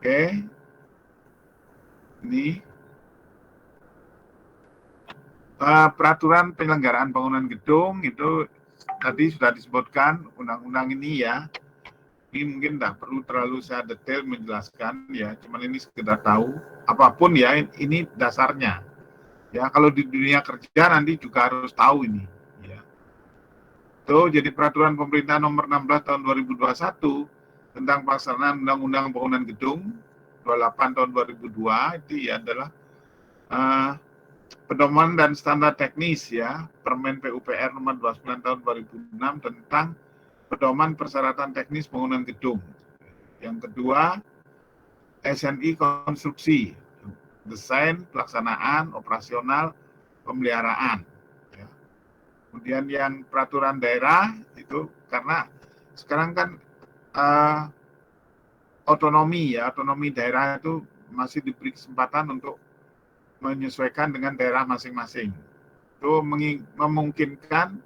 Oke, ini peraturan penyelenggaraan bangunan gedung itu tadi sudah disebutkan undang-undang ini ya. Ini mungkin tidak perlu terlalu saya detail menjelaskan ya, cuman ini sekedar tahu apapun ya, ini dasarnya ya. Kalau di dunia kerja nanti juga harus tahu ini ya. Itu jadi peraturan pemerintah nomor 16 tahun 2021 tentang pelaksanaan undang-undang bangunan gedung 28 tahun 2002 itu ya adalah pedoman dan standar teknis ya, Permen PUPR nomor 29 tahun 2006 tentang pedoman persyaratan teknis bangunan gedung. Yang kedua, SNI konstruksi, desain, pelaksanaan, operasional, pemeliharaan. Ya. Kemudian yang peraturan daerah itu karena sekarang kan otonomi ya, otonomi daerah itu masih diberi kesempatan untuk menyesuaikan dengan daerah masing-masing. Itu memungkinkan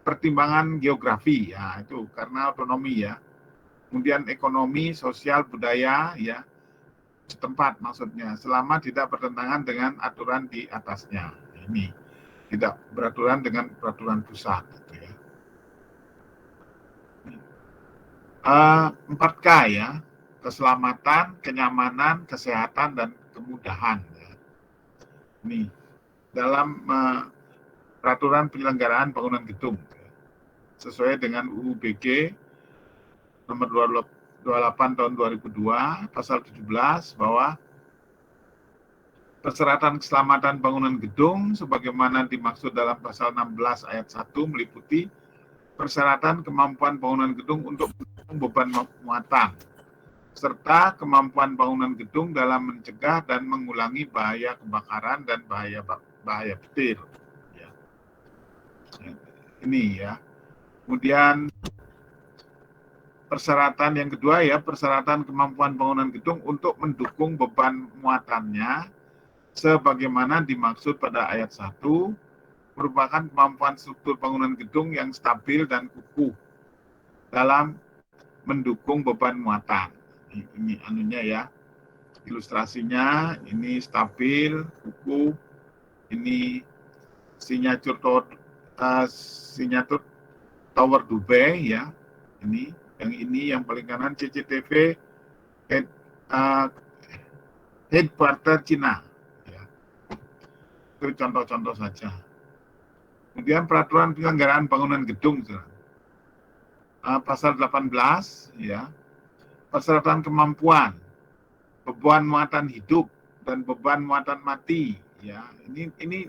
pertimbangan geografi ya, itu karena otonomi ya. Kemudian ekonomi, sosial, budaya ya, setempat maksudnya, selama tidak bertentangan dengan aturan di atasnya. Ini tidak beraturan dengan peraturan pusat gitu ya. 4K ya, keselamatan, kenyamanan, kesehatan, dan kemudahan ya. Ini dalam peraturan penyelenggaraan bangunan gedung ya. Sesuai dengan UU BG nomor 28 tahun 2002 pasal 17 bahwa persyaratan keselamatan bangunan gedung sebagaimana dimaksud dalam pasal 16 ayat 1 meliputi persyaratan kemampuan bangunan gedung untuk beban muatan serta kemampuan bangunan gedung dalam mencegah dan mengulangi bahaya kebakaran dan bahaya petir. Ya. Ini ya. Kemudian persyaratan yang kedua ya, persyaratan kemampuan bangunan gedung untuk mendukung beban muatannya sebagaimana dimaksud pada ayat 1 merupakan kemampuan struktur bangunan gedung yang stabil dan kukuh dalam mendukung beban muatan. Ini anunya ya, ilustrasinya ini stabil, kukuh, ini signature tower Dubai ya, ini yang paling kanan CCTV headquarter Cina ya. Itu contoh-contoh saja. Kemudian peraturan penyelenggaraan bangunan gedung pasal 18 ya, persyaratan kemampuan beban muatan hidup dan beban muatan mati ya. Ini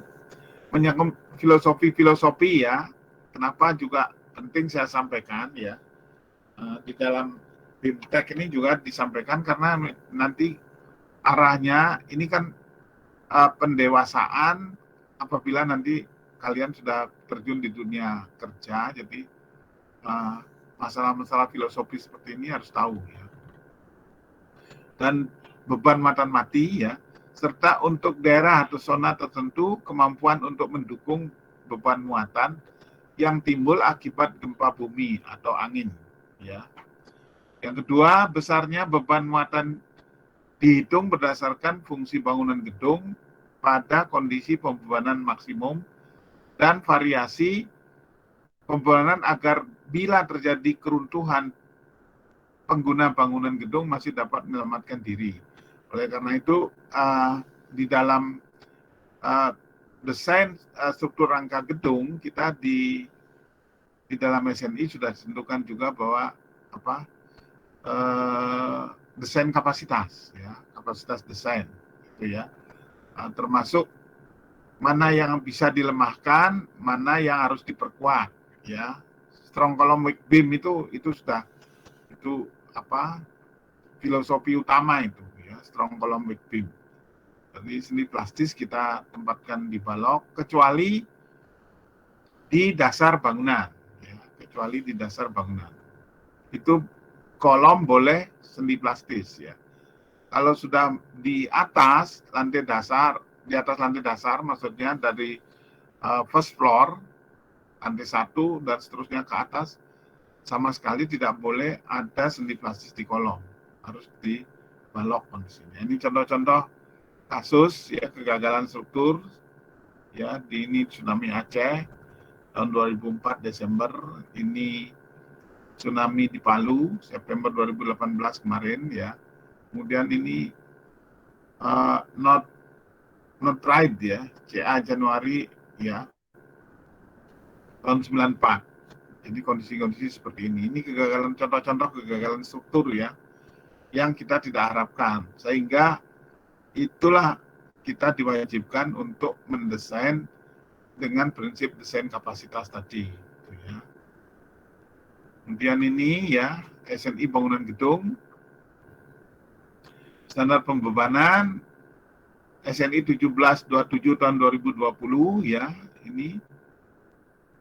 menyangkut filosofi ya. Kenapa juga penting saya sampaikan ya. Di dalam BIMTEK ini juga disampaikan karena nanti arahnya ini kan pendewasaan apabila nanti kalian sudah terjun di dunia kerja, jadi masalah-masalah filosofi seperti ini harus tahu ya. Dan beban muatan mati ya, serta untuk daerah atau zona tertentu kemampuan untuk mendukung beban muatan yang timbul akibat gempa bumi atau angin ya. Yang kedua, besarnya beban muatan dihitung berdasarkan fungsi bangunan gedung pada kondisi pembebanan maksimum dan variasi pembebanan agar bila terjadi keruntuhan pengguna bangunan gedung masih dapat menyelamatkan diri. Oleh karena itu di dalam desain struktur rangka gedung kita di dalam SNI sudah ditentukan juga bahwa desain kapasitas ya, kapasitas desain gitu ya. Termasuk mana yang bisa dilemahkan, mana yang harus diperkuat ya. Strong column weak beam itu sudah filosofi utama itu ya, strong column weak beam. Jadi seni plastis kita tempatkan di balok kecuali di dasar bangunan ya, kecuali di dasar bangunan. Itu kolom boleh sendi plastis ya. Kalau sudah di atas lantai dasar maksudnya dari first floor, lantai 1 dan seterusnya ke atas, sama sekali tidak boleh ada sendi plastis di kolom. Harus di balok kondisinya. Ini contoh-contoh kasus ya kegagalan struktur ya di ini tsunami Aceh tahun 2004 Desember, ini tsunami di Palu September 2018 kemarin ya. Kemudian ini not right ya, CA Januari ya tahun 94. Jadi kondisi-kondisi seperti ini kegagalan, contoh-contoh kegagalan struktur ya yang kita tidak harapkan, sehingga itulah kita diwajibkan untuk mendesain dengan prinsip desain kapasitas tadi. Gitu ya. Kemudian ini ya SNI bangunan gedung, standar pembebanan SNI 1727 tahun 2020 ya, ini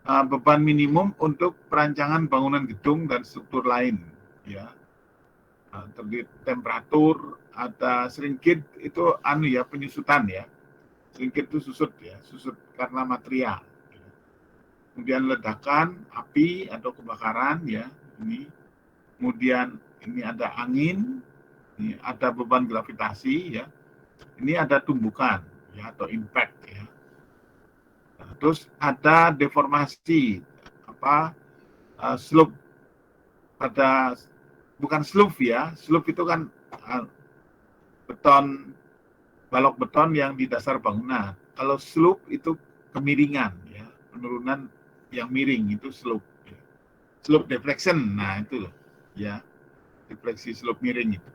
beban minimum untuk perancangan bangunan gedung dan struktur lain ya. Terdiri temperatur, ada seringkit itu ya penyusutan ya. Seringkit itu susut ya, susut karena material. Kemudian ledakan, api atau kebakaran ya, ini. Kemudian ini ada angin, ini ada beban gravitasi ya. Ini ada tumbukan ya atau impact ya. Nah, terus ada deformasi slope pada, bukan slope ya, slope itu kan beton, balok beton yang di dasar bangunan. Kalau slope itu kemiringan ya, penurunan yang miring itu slope. Ya. Slope deflection, nah itu loh ya, defleksi slope miring itu.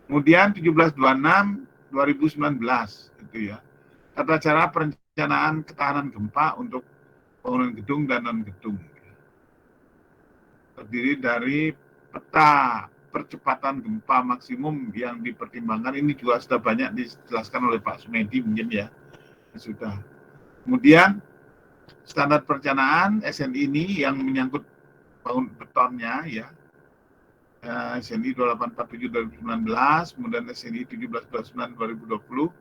Kemudian 1726 2019 itu ya, tata cara perencanaan ketahanan gempa untuk bangunan gedung dan non gedung. Terdiri dari peta percepatan gempa maksimum yang dipertimbangkan, ini juga sudah banyak dijelaskan oleh Pak Sumedi mungkin ya, sudah. Kemudian standar perencanaan SNI ini yang menyangkut bangun betonnya ya, SNI 2847 2019, kemudian SNI 1729 2020,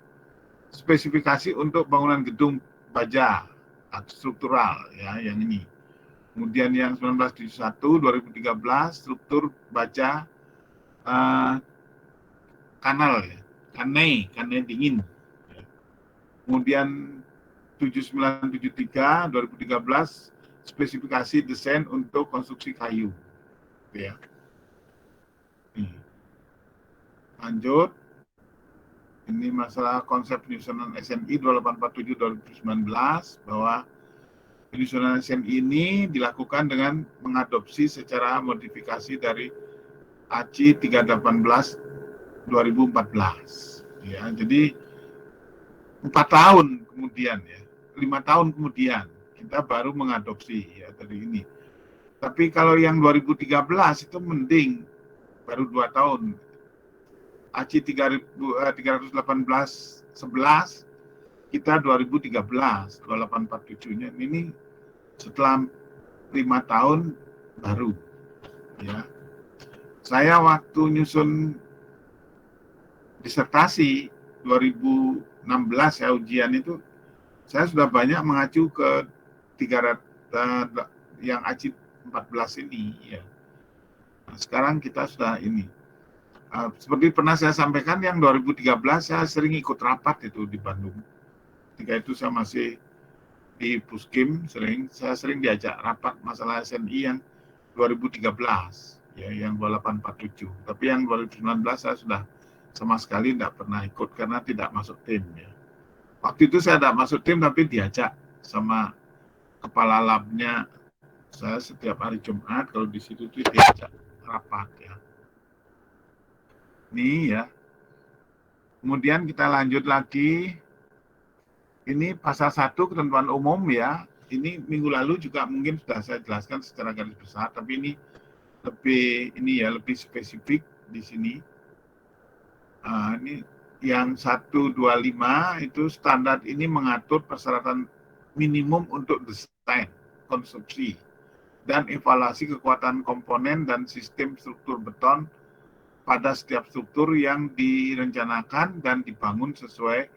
spesifikasi untuk bangunan gedung baja struktural ya, yang ini. Kemudian yang 1971 2013 struktur baja kanal ya, kanai dingin. Kemudian 7973 2013 spesifikasi desain untuk konstruksi kayu. Ya. Lanjut. Ini masalah konsep penyusunan SNI 2847 2019 bahwa penyusunan SNI ini dilakukan dengan mengadopsi secara modifikasi dari ACI 318 2014. Ya, jadi 4 tahun kemudian ya, 5 tahun kemudian kita baru mengadopsi ya dari ini. Tapi kalau yang 2013 itu mending baru 2 tahun. ACI 318 11 kita 2013 2847-nya ini setelah 5 tahun baru ya. Saya waktu nyusun disertasi 2016 ya ujian itu, saya sudah banyak mengacu ke 300 yang ACI 14 ini ya. Nah, sekarang kita sudah ini. Seperti pernah saya sampaikan yang 2013 saya sering ikut rapat itu di Bandung. Ketika itu saya masih di Puskim, saya sering diajak rapat masalah SNI yang 2013 ya, yang 2847. Tapi yang 2019 saya sudah sama sekali tidak pernah ikut karena tidak masuk tim ya. Waktu itu saya tidak masuk tim tapi diajak sama kepala labnya. Saya setiap hari Jumat kalau di situ tuh diajak rapat ya. Ini ya. Kemudian kita lanjut lagi. Ini pasal 1 ketentuan umum ya. Ini minggu lalu juga mungkin sudah saya jelaskan secara garis besar, tapi ini lebih spesifik di sini. Ini yang 125 itu standar ini mengatur persyaratan minimum untuk desain, konstruksi, dan evaluasi kekuatan komponen dan sistem struktur beton pada setiap struktur yang direncanakan dan dibangun sesuai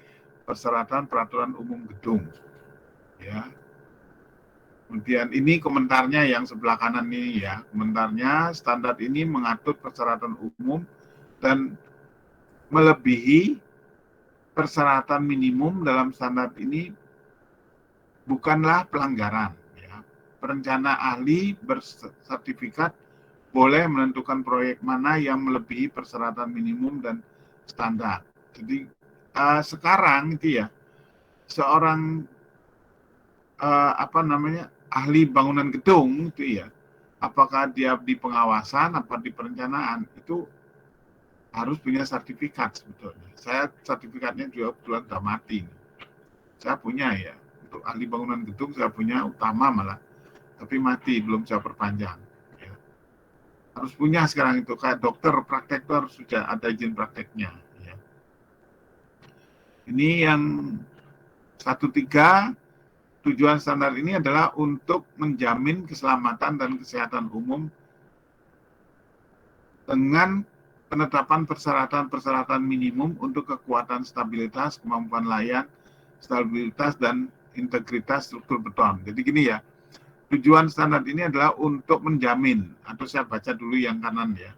persyaratan peraturan umum gedung. Ya. Kemudian ini komentarnya yang sebelah kanan ini ya. Komentarnya standar ini mengatur persyaratan umum dan melebihi persyaratan minimum dalam standar ini bukanlah pelanggaran. Ya. Perencana ahli bersertifikat boleh menentukan proyek mana yang melebihi persyaratan minimum dan standar. Jadi sekarang itu ya seorang ahli bangunan gedung itu ya, apakah dia di pengawasan apa di perencanaan itu harus punya sertifikat sebetulnya. Saya sertifikatnya juga kebetulan sudah mati. Saya punya ya untuk ahli bangunan gedung saya punya utama malah, tapi mati belum saya perpanjang. Ya. Harus punya sekarang itu kayak dokter praktek itu harus sudah ada izin prakteknya. Ya. Ini yang 13. Tujuan standar ini adalah untuk menjamin keselamatan dan kesehatan umum dengan penetapan persyaratan-persyaratan minimum untuk kekuatan stabilitas, kemampuan layan, stabilitas, dan integritas struktur beton. Jadi gini ya, tujuan standar ini adalah untuk menjamin, atau saya baca dulu yang kanan ya,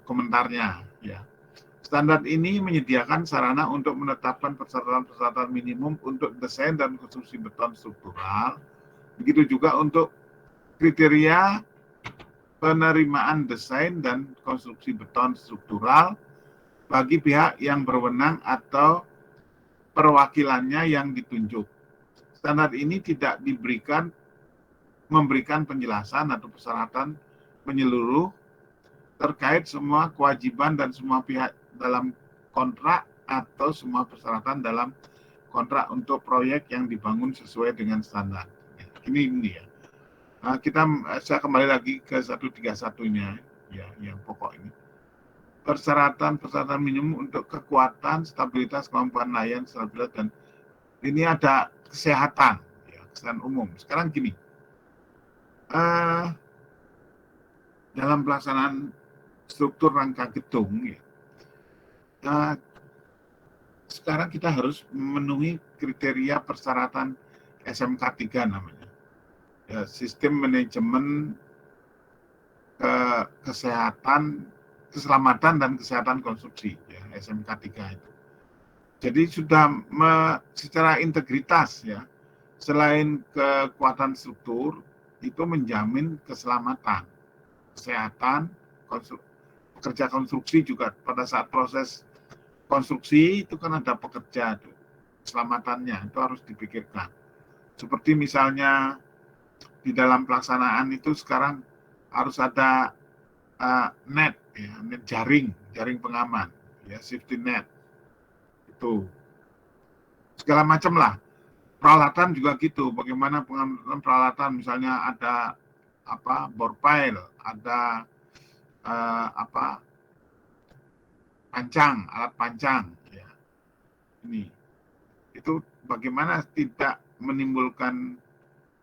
komentarnya ya. Standar ini menyediakan sarana untuk menetapkan persyaratan-persyaratan minimum untuk desain dan konstruksi beton struktural. Begitu juga untuk kriteria penerimaan desain dan konstruksi beton struktural bagi pihak yang berwenang atau perwakilannya yang ditunjuk. Standar ini tidak memberikan penjelasan atau persyaratan menyeluruh terkait semua kewajiban dan semua pihak dalam kontrak atau semua persyaratan dalam kontrak untuk proyek yang dibangun sesuai dengan standar. Ini ya. Saya kembali lagi ke 131-nya ya, yang pokok ini. Persyaratan minimum untuk kekuatan, stabilitas, kemampuan layan, stabilitas, dan ini ada kesehatan, ya, kesehatan umum. Sekarang gini, dalam pelaksanaan struktur rangka gedung, ya, sekarang kita harus memenuhi kriteria persyaratan SMK 3 namanya. Ya, sistem manajemen keselamatan dan kesehatan konstruksi, ya, SMK 3 itu. Jadi sudah secara integritas ya, selain kekuatan struktur, itu menjamin keselamatan, kesehatan, pekerja konstruksi juga pada saat proses konstruksi itu kan ada pekerja tuh, keselamatannya itu harus dipikirkan. Seperti misalnya di dalam pelaksanaan itu sekarang harus ada net, ya, net jaring pengaman, ya, safety net itu segala macam lah. Peralatan juga gitu. Bagaimana pengamanan peralatan, misalnya ada bore pile, ada pancang, alat pancang, ya. Ini itu bagaimana tidak menimbulkan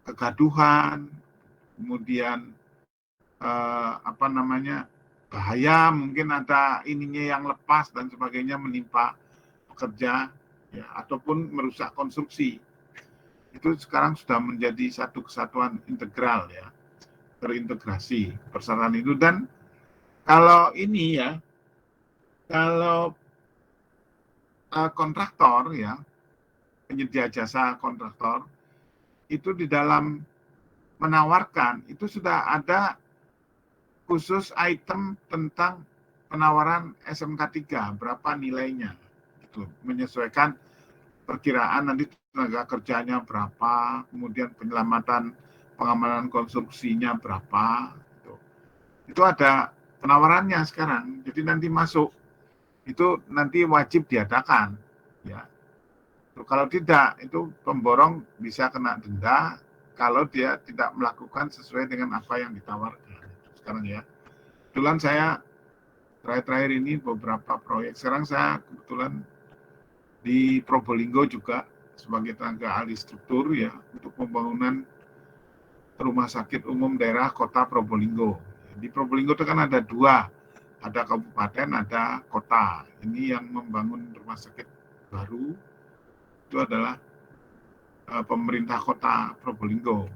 kegaduhan, kemudian bahaya, mungkin ada ininya yang lepas dan sebagainya menimpa pekerja, ya, ataupun merusak konstruksi. Itu sekarang sudah menjadi satu kesatuan integral ya, terintegrasi persyaratan itu. Dan kalau ini ya, kalau kontraktor ya, penyedia jasa kontraktor itu di dalam menawarkan itu sudah ada khusus item tentang penawaran SMK 3, berapa nilainya gitu, menyesuaikan perkiraan nanti tenaga kerjanya berapa, kemudian penyelamatan pengamanan konstruksinya berapa, gitu. Itu ada penawarannya sekarang. Jadi nanti masuk itu nanti wajib diadakan, ya. Kalau tidak, itu pemborong bisa kena denda kalau dia tidak melakukan sesuai dengan apa yang ditawarkan. Sekarang ya, kebetulan saya terakhir ini beberapa proyek. Sekarang saya kebetulan di Probolinggo juga sebagai tenaga ahli struktur ya untuk pembangunan rumah sakit umum daerah kota Probolinggo. Di Probolinggo itu kan ada dua, ada kabupaten, ada kota. Ini yang membangun rumah sakit baru itu adalah pemerintah kota Probolinggo.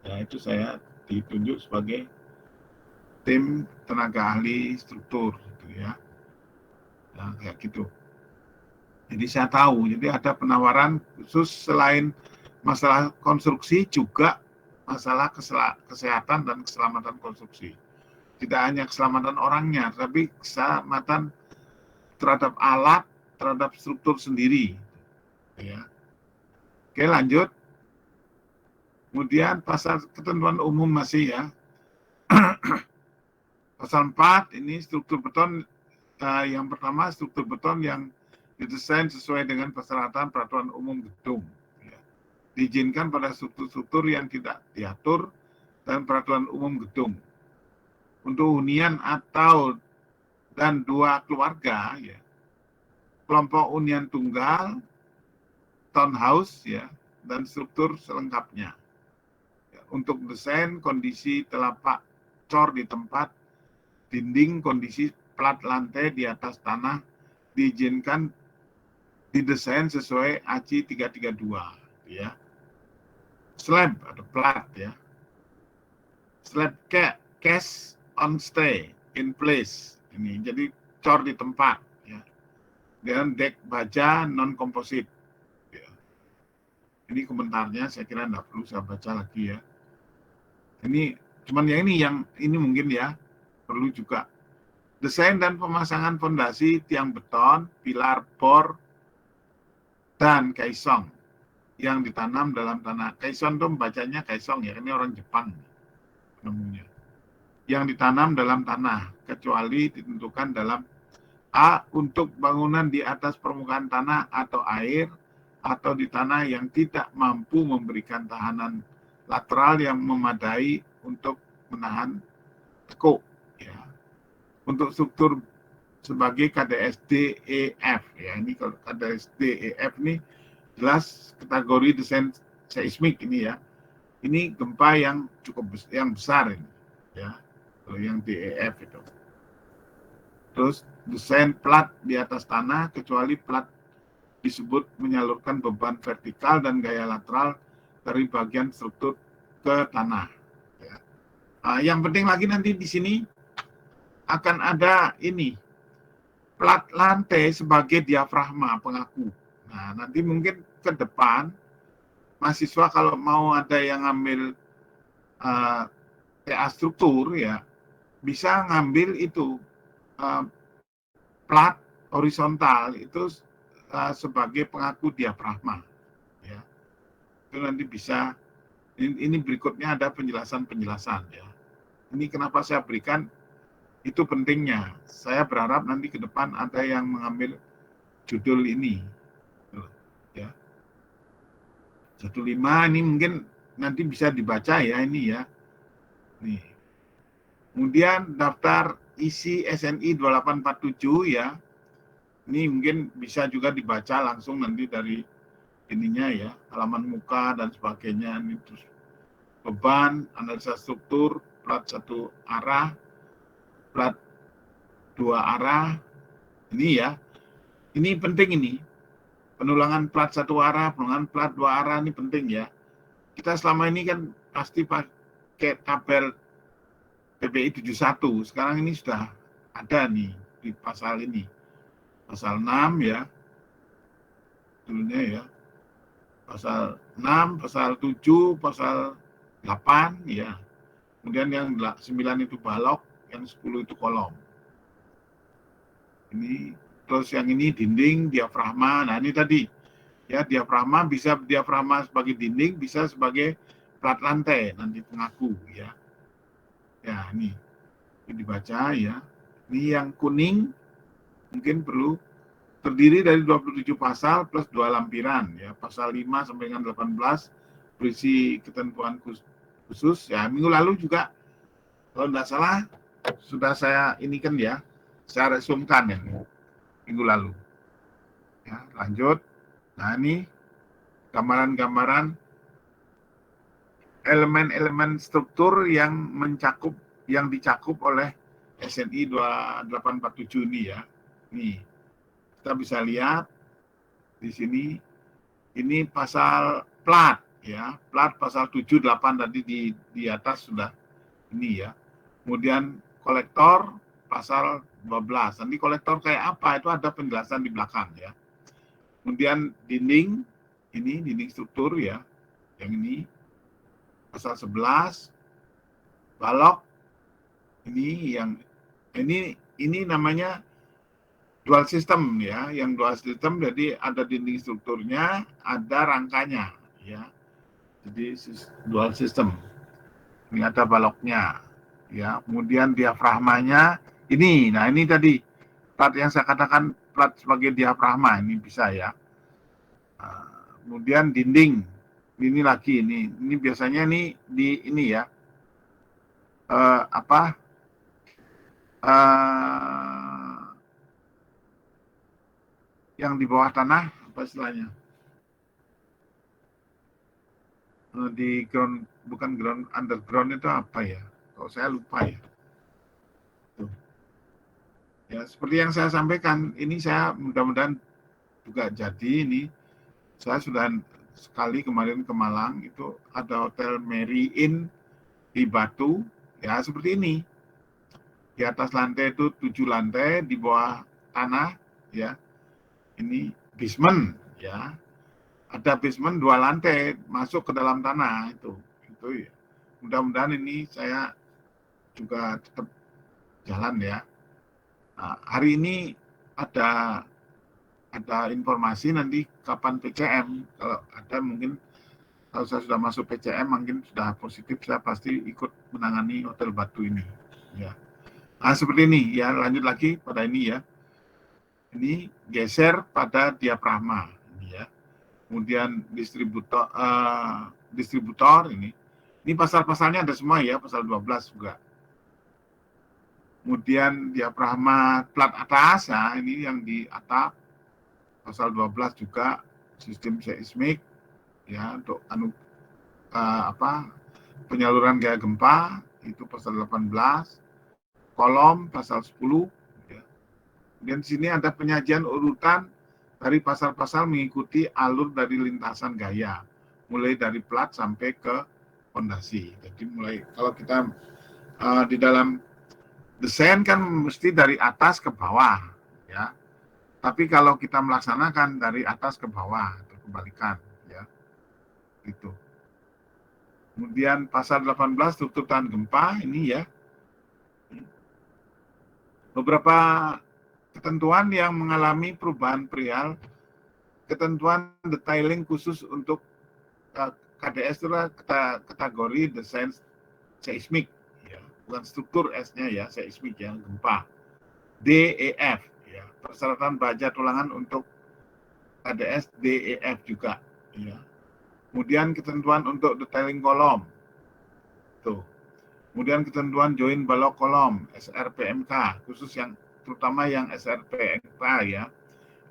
Ya, itu saya ditunjuk sebagai tim tenaga ahli struktur gitu ya. Nah, kayak gitu. Jadi saya tahu, jadi ada penawaran khusus selain masalah konstruksi juga masalah kesehatan dan keselamatan konstruksi. Tidak hanya keselamatan orangnya, tapi keselamatan terhadap alat, terhadap struktur sendiri. Ya. Oke, lanjut. Kemudian pasal ketentuan umum masih ya. Pasal 4 ini struktur beton, yang pertama struktur beton yang didesain sesuai dengan persyaratan peraturan umum gedung. Ya. Diizinkan pada struktur-struktur yang tidak diatur dan peraturan umum gedung. Untuk hunian atau dan dua keluarga, ya, kelompok hunian tunggal, townhouse, ya, dan struktur selengkapnya. Ya, untuk desain kondisi telapak cor di tempat, dinding, kondisi plat lantai di atas tanah diizinkan didesain sesuai ACI 332, ya. Slab atau plat, ya. Slab cast on stay in place. Ini jadi cor di tempat, ya. Dan dek baja non komposit. Ya. Ini komentarnya saya kira enggak perlu saya baca lagi ya. Ini cuman yang ini mungkin ya perlu juga. Desain dan pemasangan fondasi tiang beton, pilar, bor, dan kaisong yang ditanam dalam tanah. Kaisong itu bacanya kaisong ya, ini orang Jepang namanya. Yang ditanam dalam tanah, kecuali ditentukan dalam A. Untuk bangunan di atas permukaan tanah atau air, atau di tanah yang tidak mampu memberikan tahanan lateral yang memadai untuk menahan tekuk. Ya. Untuk struktur sebagai KDSD-EF. Ya, ini kalau KDSD-EF ini jelas kategori desain seismik ini ya. Ini gempa yang cukup besar ini. Ya, kalau yang DEF itu. Terus desain plat di atas tanah kecuali plat disebut menyalurkan beban vertikal dan gaya lateral dari bagian struktur ke tanah. Ya. Yang penting lagi nanti di sini akan ada ini plat lantai sebagai diafragma pengaku. Nah, nanti mungkin ke depan mahasiswa kalau mau ada yang ngambil TA struktur ya bisa ngambil itu plat horizontal itu sebagai pengaku diafragma. Ya. Itu nanti bisa. Ini berikutnya ada penjelasan-penjelasan ya. Ini kenapa saya berikan itu pentingnya. Saya berharap nanti ke depan ada yang mengambil judul ini. Ya. 15 ini mungkin nanti bisa dibaca ya ini ya. Nih. Kemudian daftar isi SNI 2847 ya. Ini mungkin bisa juga dibaca langsung nanti dari ininya ya, halaman muka dan sebagainya. Ini terus beban, analisa struktur, plat satu arah, plat dua arah, ini ya, ini penting ini, penulangan plat satu arah, penulangan plat dua arah ini penting ya. Kita selama ini kan pasti pakai tabel PPI 71, sekarang ini sudah ada nih di pasal ini, pasal 6 ya, dulunya ya, pasal 6, pasal 7, pasal 8 ya, kemudian yang 9 itu balok, yang 10 itu kolom. Ini terus yang ini dinding, diafragma. Nah ini tadi ya, diafragma bisa diafragma sebagai dinding, bisa sebagai plat lantai nanti pengaku ya. Ya ini dibaca ya. Ini yang kuning mungkin perlu terdiri dari 27 pasal plus 2 lampiran ya. Pasal 5 sampai dengan 18 berisi ketentuan khusus ya. Minggu lalu juga kalau tidak salah sudah saya ini kan ya, saya resumkan ya minggu lalu. Ya, lanjut. Nah, ini gambaran-gambaran elemen-elemen struktur yang dicakup oleh SNI 2847 ini ya. Nih, kita bisa lihat di sini ini pasal plat ya, plat pasal 7, 8 tadi di atas sudah ini ya. Kemudian kolektor pasal 12. Nanti kolektor kayak apa itu ada penjelasan di belakang ya. Kemudian dinding, ini dinding struktur ya, yang ini pasal 11, balok, ini yang ini namanya dual system ya, yang dual system jadi ada dinding strukturnya, ada rangkanya ya. Jadi dual system. Ini ada baloknya ya. Kemudian diafragmanya ini. Nah, ini tadi plat yang saya katakan plat sebagai diafragma ini bisa ya. Kemudian dinding. Ini lagi ini biasanya nih di ini ya. Yang di bawah tanah apa istilahnya? Di ground, bukan ground, underground itu apa ya? Kalau saya lupa ya. Tuh. Ya, seperti yang saya sampaikan, ini saya mudah-mudahan juga jadi ini. Saya sudah sekali kemarin ke Malang, itu ada hotel Mary Inn di Batu, ya seperti ini. Di atas lantai itu 7 lantai, di bawah tanah, ya. Ini basement, ya. Ada basement 2 lantai, masuk ke dalam tanah itu ya. Mudah-mudahan ini saya juga tetap jalan ya. Nah, hari ini ada informasi nanti kapan PCM. Kalau ada mungkin kalau saya sudah masuk PCM mungkin sudah positif, saya pasti ikut menangani Hotel Batu ini. Ya. Nah, seperti ini ya, lanjut lagi pada ini ya. Ini geser pada diafragma ini ya. Kemudian distributor ini pasal-pasalnya ada semua ya, pasal 12 juga. Kemudian diafragma plat atas, nah ini yang di atap pasal 12 juga, sistem seismik ya untuk penyaluran gaya gempa itu pasal 18, kolom pasal 10 ya. Dan di sini ada penyajian urutan dari pasal-pasal mengikuti alur dari lintasan gaya, mulai dari plat sampai ke fondasi. Jadi mulai kalau kita di dalam desain kan mesti dari atas ke bawah, ya. Tapi kalau kita melaksanakan dari atas ke bawah, atau kebalikan, ya. Gitu. Kemudian pasal 18 struktur tahan gempa ini ya. Beberapa ketentuan yang mengalami perubahan perihal ketentuan detailing khusus untuk KDS itu kategori desain seismik ya, bukan struktur S-nya ya, seismik ya, gempa. DEF ya, persyaratan baja tulangan untuk KDS DEF juga ya. Kemudian ketentuan untuk detailing kolom. Tuh. Kemudian ketentuan join balok kolom SRPMK khusus yang terutama yang SRPMK ya.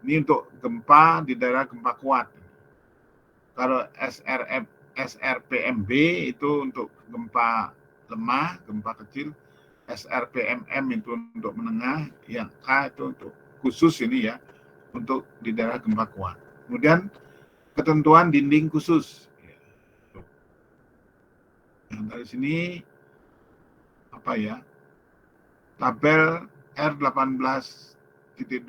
Ini untuk gempa di daerah gempa kuat. Kalau SRPMB itu untuk gempa lemah, gempa kecil. SRPMM itu untuk menengah, yang K itu untuk khusus ini ya, untuk di daerah gempa kuat. Kemudian ketentuan dinding khusus. Yang dari sini apa ya? Tabel R18.2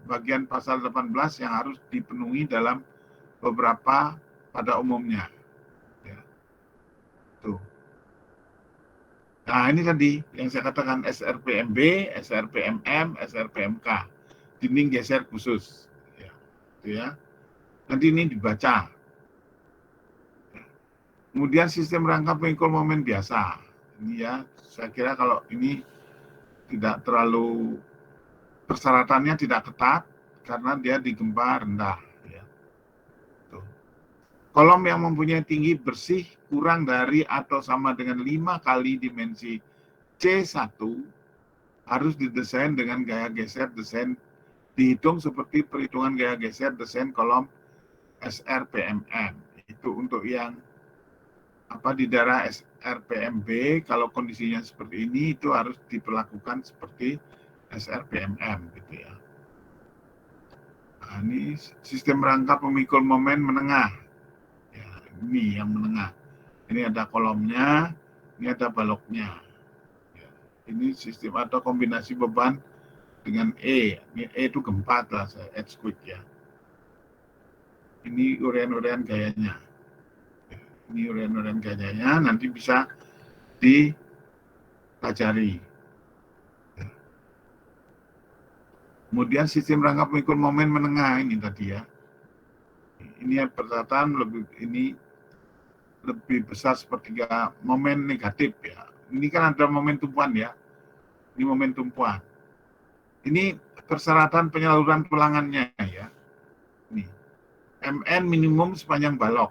bagian pasal 18 yang harus dipenuhi dalam beberapa pada umumnya. Ya. Tuh. Nah, ini tadi yang saya katakan SRPMB, SRPMM, SRPMK. Dinding geser khusus. Ya. Itu ya. Nanti ini dibaca. Kemudian sistem rangka pengikul momen biasa. Ini ya, saya kira kalau ini tidak terlalu, persyaratannya tidak ketat karena dia di gempa rendah. Ya. Tuh. Kolom yang mempunyai tinggi bersih kurang dari atau sama dengan 5 kali dimensi C1 harus didesain dengan gaya geser desain dihitung seperti perhitungan gaya geser desain kolom SRPMM. Itu untuk yang di daerah SRPMB, kalau kondisinya seperti ini itu harus diperlakukan seperti SRPMM gitu ya. Nah, ini sistem rangka pemikul momen menengah. Ya, ini yang menengah. Ini ada kolomnya, ini ada baloknya. Ya, Ini sistem atau kombinasi beban dengan E. Ini E itu gempa lah, earthquake ya. Ini urean-urean gayanya. Ini urean-urean gayanya nanti bisa dipelajari. Kemudian sistem rangka pemikul momen menengah ini tadi ya. Ini perkataan lebih besar sepertiga momen negatif ya. Ini kan ada momen tumpuan ya. Ini momen tumpuan. Ini persyaratan penyaluran tulangannya ya. Ini MN minimum sepanjang balok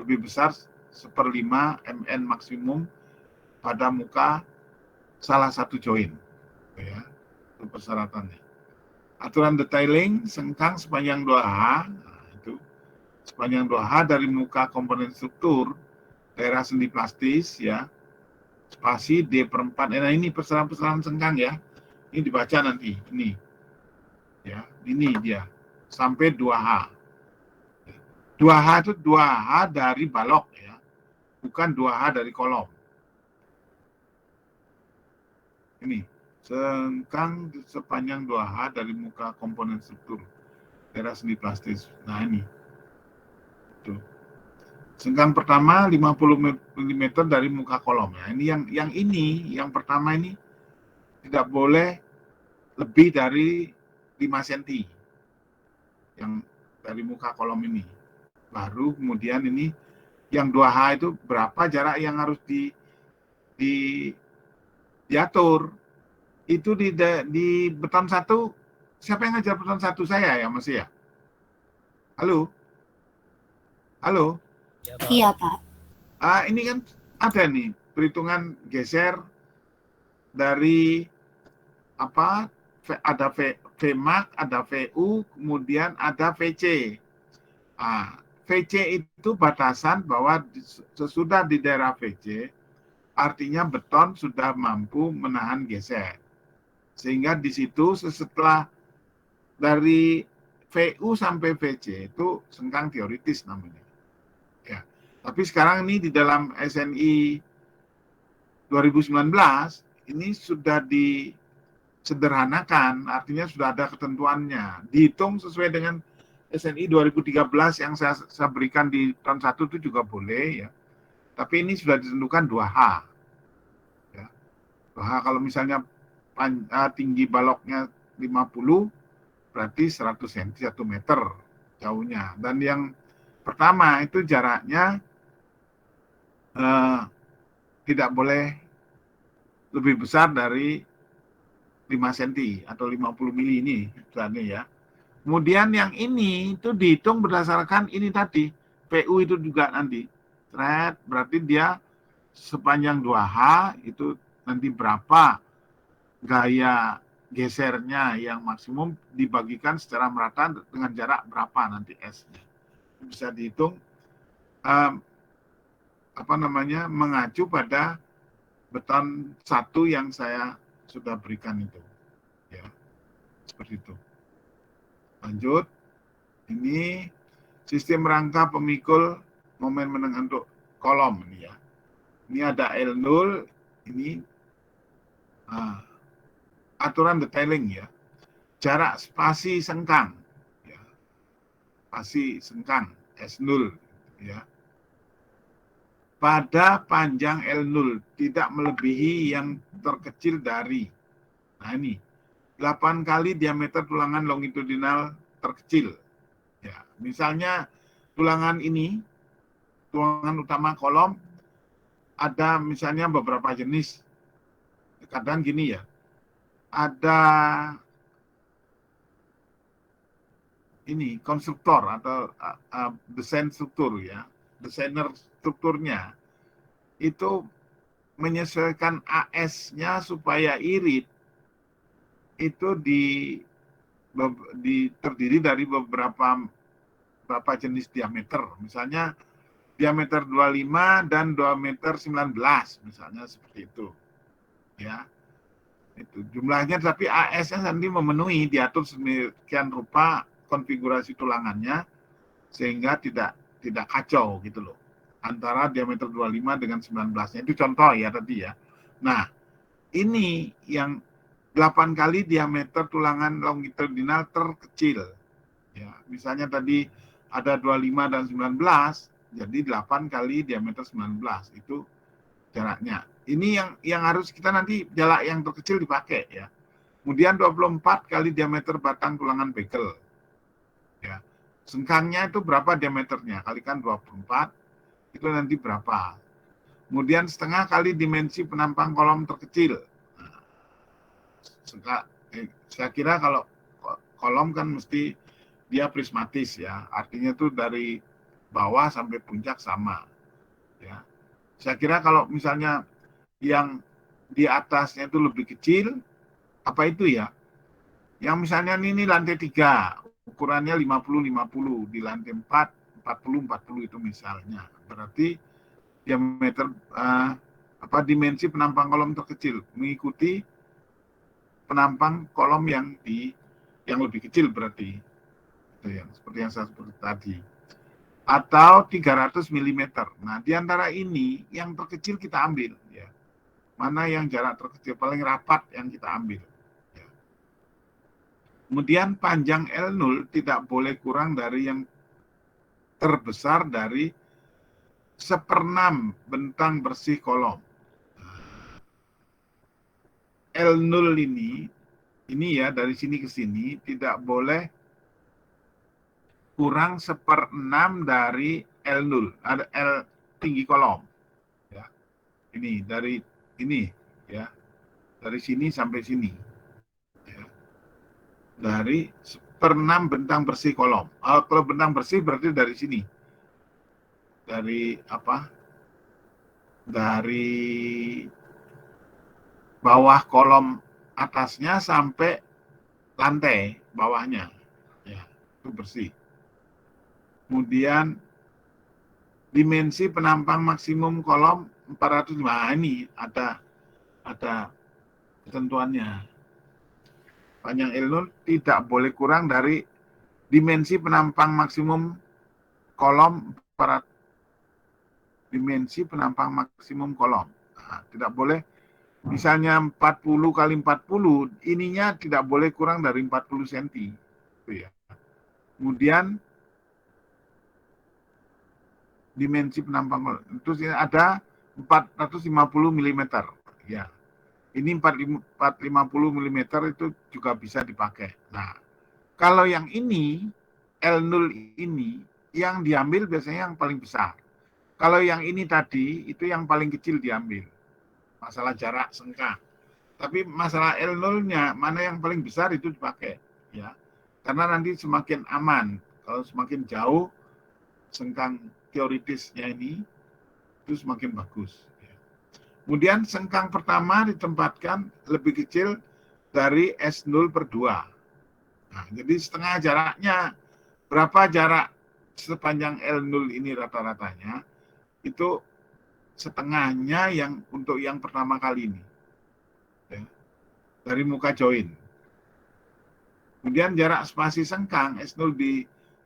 lebih besar 1/5 MN maksimum pada muka salah satu join ya. Itu persyaratannya. Aturan detailing sengkang sepanjang 2H, nah, itu sepanjang 2H dari muka komponen struktur daerah sendi plastis ya, spasi D/4. Nah ini persyaratan sengkang ya, ini dibaca nanti ini ya, ini dia sampai 2H. 2H itu 2H dari balok ya, bukan 2H dari kolom. Ini sengkang sepanjang 2H dari muka komponen struktur daerah sendi plastis. Nah ini tuh. Sengkang pertama 50 mm dari muka kolom ya. Ini yang pertama ini tidak boleh lebih dari 5 cm yang dari muka kolom ini. Baru kemudian ini yang 2H itu berapa jarak yang harus diatur. Itu di beton 1, siapa yang ngajar beton 1? Saya ya masih ya? Halo? Halo? Iya, Pak. Ini kan ada nih perhitungan geser dari apa? Ada VMAX, ada VU, kemudian ada VC. VC itu batasan bahwa sesudah di daerah VC, artinya beton sudah mampu menahan geser. Sehingga di situ setelah dari VU sampai VC itu sengkang teoritis namanya. Ya. Tapi sekarang ini di dalam SNI 2019 ini sudah disederhanakan, artinya sudah ada ketentuannya. Dihitung sesuai dengan SNI 2013 yang saya berikan di tahun 1 itu juga boleh ya. Tapi ini sudah ditentukan 2H. Ya. 2H kalau misalnya tinggi baloknya 50, berarti 100 cm 1 meter jauhnya. Dan yang pertama itu jaraknya tidak boleh lebih besar dari 5 cm atau 50 mili ini misalnya ya. Kemudian yang ini itu dihitung berdasarkan ini tadi, PU itu juga nanti. Berarti dia sepanjang 2H itu nanti berapa gaya gesernya yang maksimum dibagikan secara merata dengan jarak berapa nanti S-nya. Bisa dihitung mengacu pada beton 1 yang saya sudah berikan itu. Ya. Seperti itu. Lanjut. Ini sistem rangka pemikul momen menengah untuk kolom ini ya. Ini ada L0, ini aturan detailing ya. Jarak spasi sengkang ya. Spasi sengkang S0 ya. Pada panjang L0 tidak melebihi yang terkecil dari. Nah ini 8 kali diameter tulangan longitudinal terkecil. Ya, misalnya tulangan ini, tulangan utama kolom ada misalnya beberapa jenis. Kadang gini ya. Ada ini konstruktor atau desain struktur ya. Desainer strukturnya itu menyesuaikan AS-nya supaya irit itu terdiri dari beberapa jenis diameter. Misalnya diameter 25 dan diameter 19 misalnya seperti itu. Ya. Itu jumlahnya, tapi AS-nya nanti memenuhi, diatur sedemikian rupa konfigurasi tulangannya sehingga tidak kacau gitu loh. Antara diameter 25 dengan 19-nya. Itu contoh ya tadi ya. Nah, ini yang 8 kali diameter tulangan longitudinal terkecil. Ya, misalnya tadi ada 25 dan 19, jadi 8 kali diameter 19 itu jaraknya. Ini yang harus kita nanti jarak yang terkecil dipakai ya. Kemudian 24 kali diameter batang tulangan bekel. Ya. Sengkangnya itu berapa diameternya? Kalikan 24, itu nanti berapa? Kemudian setengah kali dimensi penampang kolom terkecil. Nah, saya kira kalau kolom kan mesti dia prismatis ya, artinya tuh dari bawah sampai puncak sama. Ya, saya kira kalau misalnya yang di atasnya itu lebih kecil, apa itu ya? Yang misalnya ini lantai 3, ukurannya 50-50, di lantai 4, 40-40 itu misalnya. Berarti diameter dimensi penampang kolom terkecil mengikuti penampang kolom yang lebih kecil berarti. Itu yang seperti yang saya sebut tadi. Atau 300 mm. Nah, di antara ini yang terkecil kita ambil ya. Mana yang jarak terkecil paling rapat yang kita ambil. Ya. Kemudian panjang L0 tidak boleh kurang dari yang terbesar dari 1/6 bentang bersih kolom. L0 ini ya dari sini ke sini tidak boleh kurang 1/6 dari L0. Ada L tinggi kolom. Ya. Ini dari ini ya. Dari sini sampai sini. Ya. Dari 1/6 bentang bersih kolom. Kalau bentang bersih berarti dari sini. Dari apa? Dari bawah kolom atasnya sampai lantai bawahnya. Ya, itu bersih. Kemudian dimensi penampang maksimum kolom 405. Nah, ini ada ketentuannya. Panjang L0 tidak boleh kurang dari dimensi penampang maksimum kolom 400, dimensi penampang maksimum kolom. Nah, tidak boleh misalnya 40 kali 40, ininya tidak boleh kurang dari 40 cm. Itu ya. Kemudian dimensi penampang itu ada 450 mm. Ya. Ini 450 mm itu juga bisa dipakai. Nah, kalau yang ini L0 ini yang diambil biasanya yang paling besar. Kalau yang ini tadi itu yang paling kecil diambil. Masalah jarak sengkang. Tapi masalah L0-nya mana yang paling besar itu dipakai, ya. Karena nanti semakin aman. Kalau semakin jauh sengkang teoritisnya ini itu semakin bagus. Kemudian sengkang pertama ditempatkan lebih kecil dari S0/2. Nah, jadi setengah jaraknya. Berapa jarak sepanjang L0 ini rata-ratanya? Itu setengahnya yang untuk yang pertama kali ini. Ya, dari muka join. Kemudian jarak spasi sengkang S0 di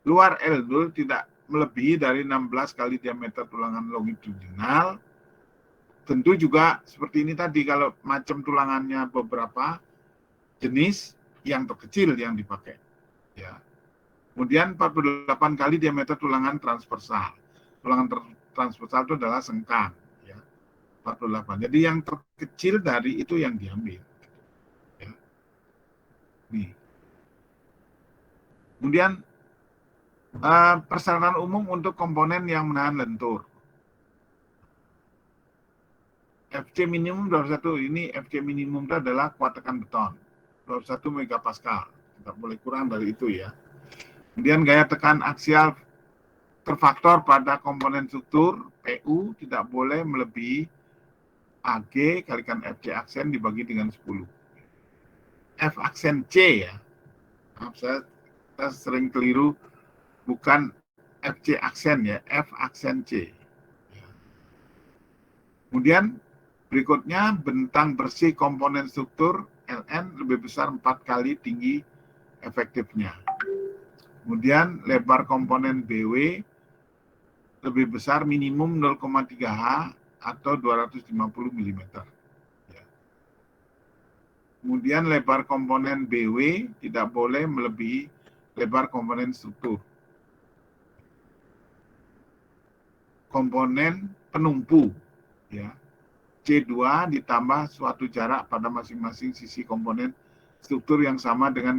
luar L0 tidak melebihi dari 16 kali diameter tulangan longitudinal. Tentu juga seperti ini tadi, kalau macam tulangannya beberapa jenis, yang terkecil yang dipakai. Ya. Kemudian 48 kali diameter tulangan transversal. Tulangan transversal itu adalah sengkang. Ya. 48. Jadi yang terkecil dari itu yang diambil. Ya. Nih. Kemudian persyaratan umum untuk komponen yang menahan lentur. FC minimum 21, ini FC minimum itu adalah kuat tekan beton. 21 megapascal, tidak boleh kurang dari itu ya. Kemudian gaya tekan aksial terfaktor pada komponen struktur PU tidak boleh melebihi AG kalikan FC aksen dibagi dengan 10. F aksen C ya. Maaf, saya sering keliru, bukan FC aksen ya, F aksen C. Kemudian berikutnya bentang bersih komponen struktur LN lebih besar 4 kali tinggi efektifnya. Kemudian lebar komponen BW lebih besar minimum 0,3 H atau 250 mm. Ya. Kemudian lebar komponen BW tidak boleh melebihi lebar komponen struktur. Komponen penumpu, ya, C2 ditambah suatu jarak pada masing-masing sisi komponen struktur yang sama dengan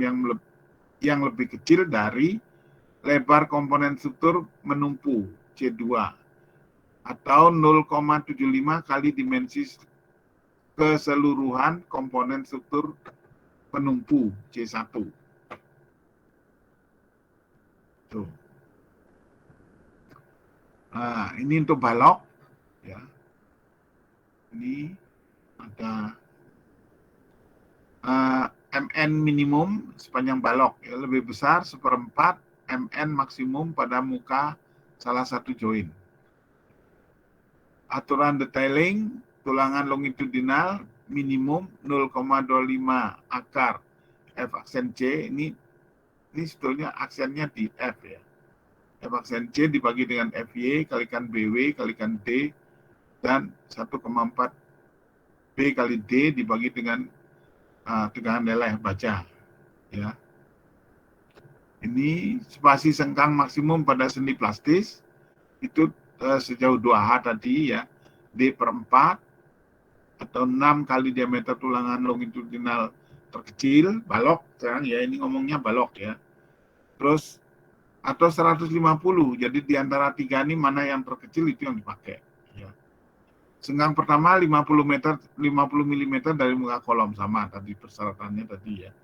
yang lebih kecil dari lebar komponen struktur menumpu C2 atau 0,75 kali dimensi keseluruhan komponen struktur penumpu C1. Tuh. Nah, ini untuk balok, ya. Ini ada MN minimum sepanjang balok, ya, lebih besar 1/4 MN maksimum pada muka salah satu join. Aturan detailing tulangan longitudinal minimum 0,25 akar F aksen C. Ini sebetulnya aksennya di F, ya. F aksen C dibagi dengan FY kalikan BW kalikan D dan 1,4 B kali D dibagi dengan tegangan leleh baja, ya. Ini spasi sengkang maksimum pada sendi plastis itu sejauh 2H tadi, ya, D/4 atau 6 kali diameter tulangan longitudinal terkecil balok sekarang, ya, ini ngomongnya balok, ya. Terus atau 150. Jadi di antara tiga ini mana yang terkecil itu yang dipakai, ya. Sengkang pertama 50 mm dari muka kolom, sama tadi persyaratannya tadi, ya.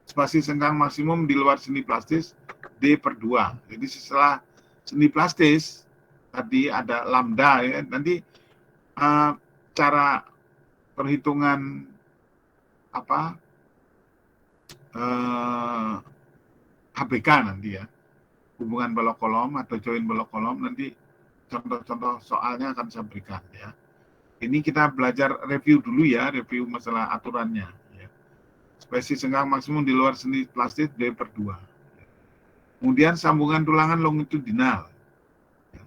Spasi sengkang maksimum di luar sendi plastis D/2. Jadi setelah sendi plastis tadi ada lambda, ya. Nanti cara perhitungan HBK nanti, ya, hubungan balok kolom atau join balok kolom, nanti contoh-contoh soalnya akan saya berikan, ya. Ini kita belajar review dulu, ya, review masalah aturannya, ya. Spasi sengkang maksimum di luar sendi plastis D/2. Kemudian sambungan tulangan longitudinal, ya,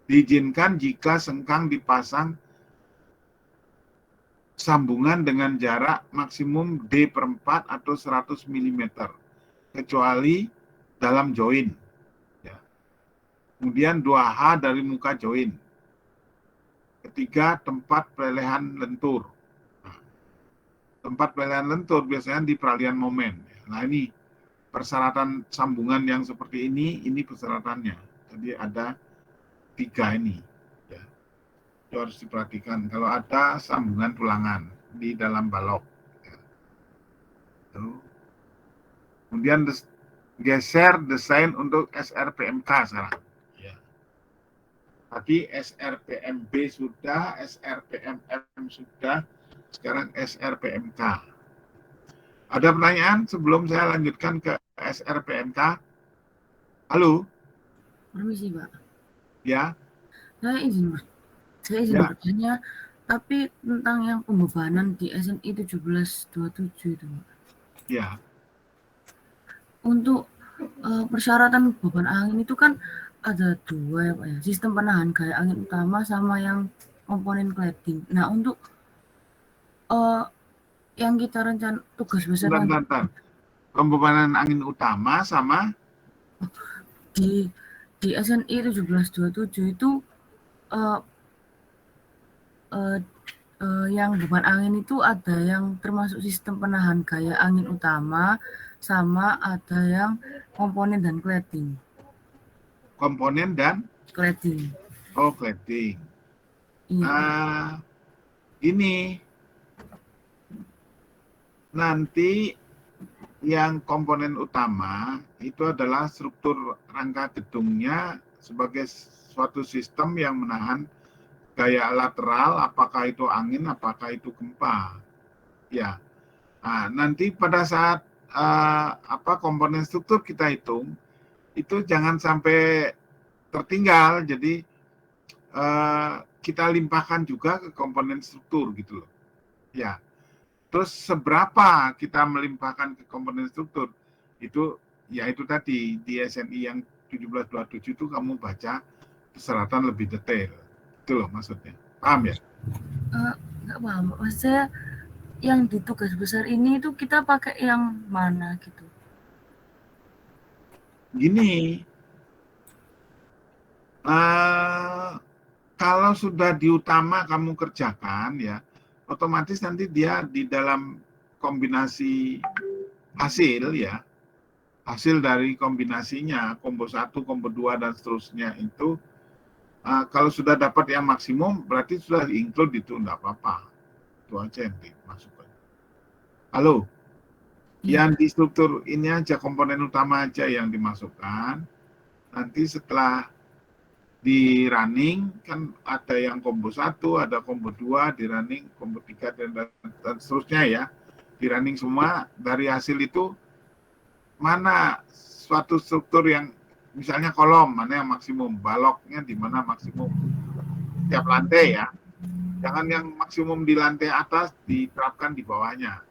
diizinkan jika sengkang dipasang sambungan dengan jarak maksimum D/4 atau 100 mm, kecuali dalam join, ya. Kemudian 2H dari muka join. Ketiga, tempat pelelehan lentur. Nah, tempat pelelehan lentur biasanya di peralihan momen. Nah, ini persyaratan sambungan yang seperti ini persyaratannya. Jadi ada 3 ini, ya. Itu harus diperhatikan kalau ada sambungan tulangan di dalam balok, ya. Kemudian geser desain untuk SRPMK sekarang, ya. Tadi SRPMB sudah, SRPMM sudah, sekarang SRPMK. Ada pertanyaan sebelum saya lanjutkan ke SRPMK? Halo? Permisi, Pak. Ya. Saya izin Ya. bertanya, tapi tentang yang pembebanan di SNI 1727 itu, Pak. Ya. Untuk persyaratan beban angin itu kan ada 2, ya, Pak, ya. Sistem penahan gaya angin utama sama yang komponen cladding. Nah, untuk yang kita rencana tugas besarnya Bentar. Pembebanan angin utama sama di SNI 1727 itu yang beban angin itu ada yang termasuk sistem penahan gaya angin utama sama ada yang komponen dan cladding. komponen dan Cladding. oh, cladding. Iya. Ini nanti yang komponen utama itu adalah struktur rangka gedungnya sebagai suatu sistem yang menahan gaya lateral, apakah itu angin, apakah itu gempa, ya. Nah, nanti pada saat komponen struktur kita hitung itu jangan sampai tertinggal, jadi kita limpahkan juga ke komponen struktur gitu loh, ya. Terus seberapa kita melimpahkan ke komponen struktur itu, ya itu tadi di SNI yang 1727 itu kamu baca persyaratan lebih detail, itu loh maksudnya, paham ya? Nggak paham, maksud saya yang di tugas besar ini itu kita pakai yang mana gitu? Gini, kalau sudah di utama kamu kerjakan ya, otomatis nanti dia di dalam kombinasi hasil ya, hasil dari kombinasinya, combo 1, combo 2, dan seterusnya itu, kalau sudah dapat yang maksimum, berarti sudah include itu, enggak apa-apa. Itu aja yang dimasukkan. Halo, Iya. yang di struktur ini aja, komponen utama aja yang dimasukkan. Nanti setelah di running, kan ada yang combo 1, ada combo 2, di running, combo 3, dan seterusnya ya. Di running semua, dari hasil itu, mana suatu struktur yang misalnya kolom, mana yang maksimum, baloknya di mana maksimum tiap lantai ya. Jangan yang maksimum di lantai atas diterapkan di bawahnya.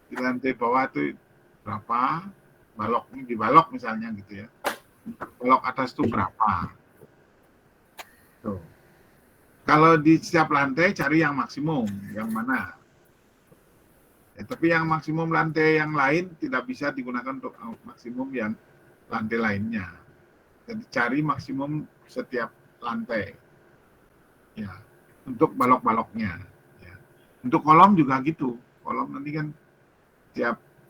Di lantai bawah itu berapa, baloknya di balok misalnya gitu ya. Balok atas itu berapa. Tuh. Kalau di setiap lantai cari yang maksimum, yang mana. Ya, tapi yang maksimum lantai yang lain tidak bisa digunakan untuk maksimum yang lantai lainnya. Jadi cari maksimum setiap lantai. Ya, untuk balok-baloknya. Ya. Untuk kolom juga gitu. Kolom nanti kan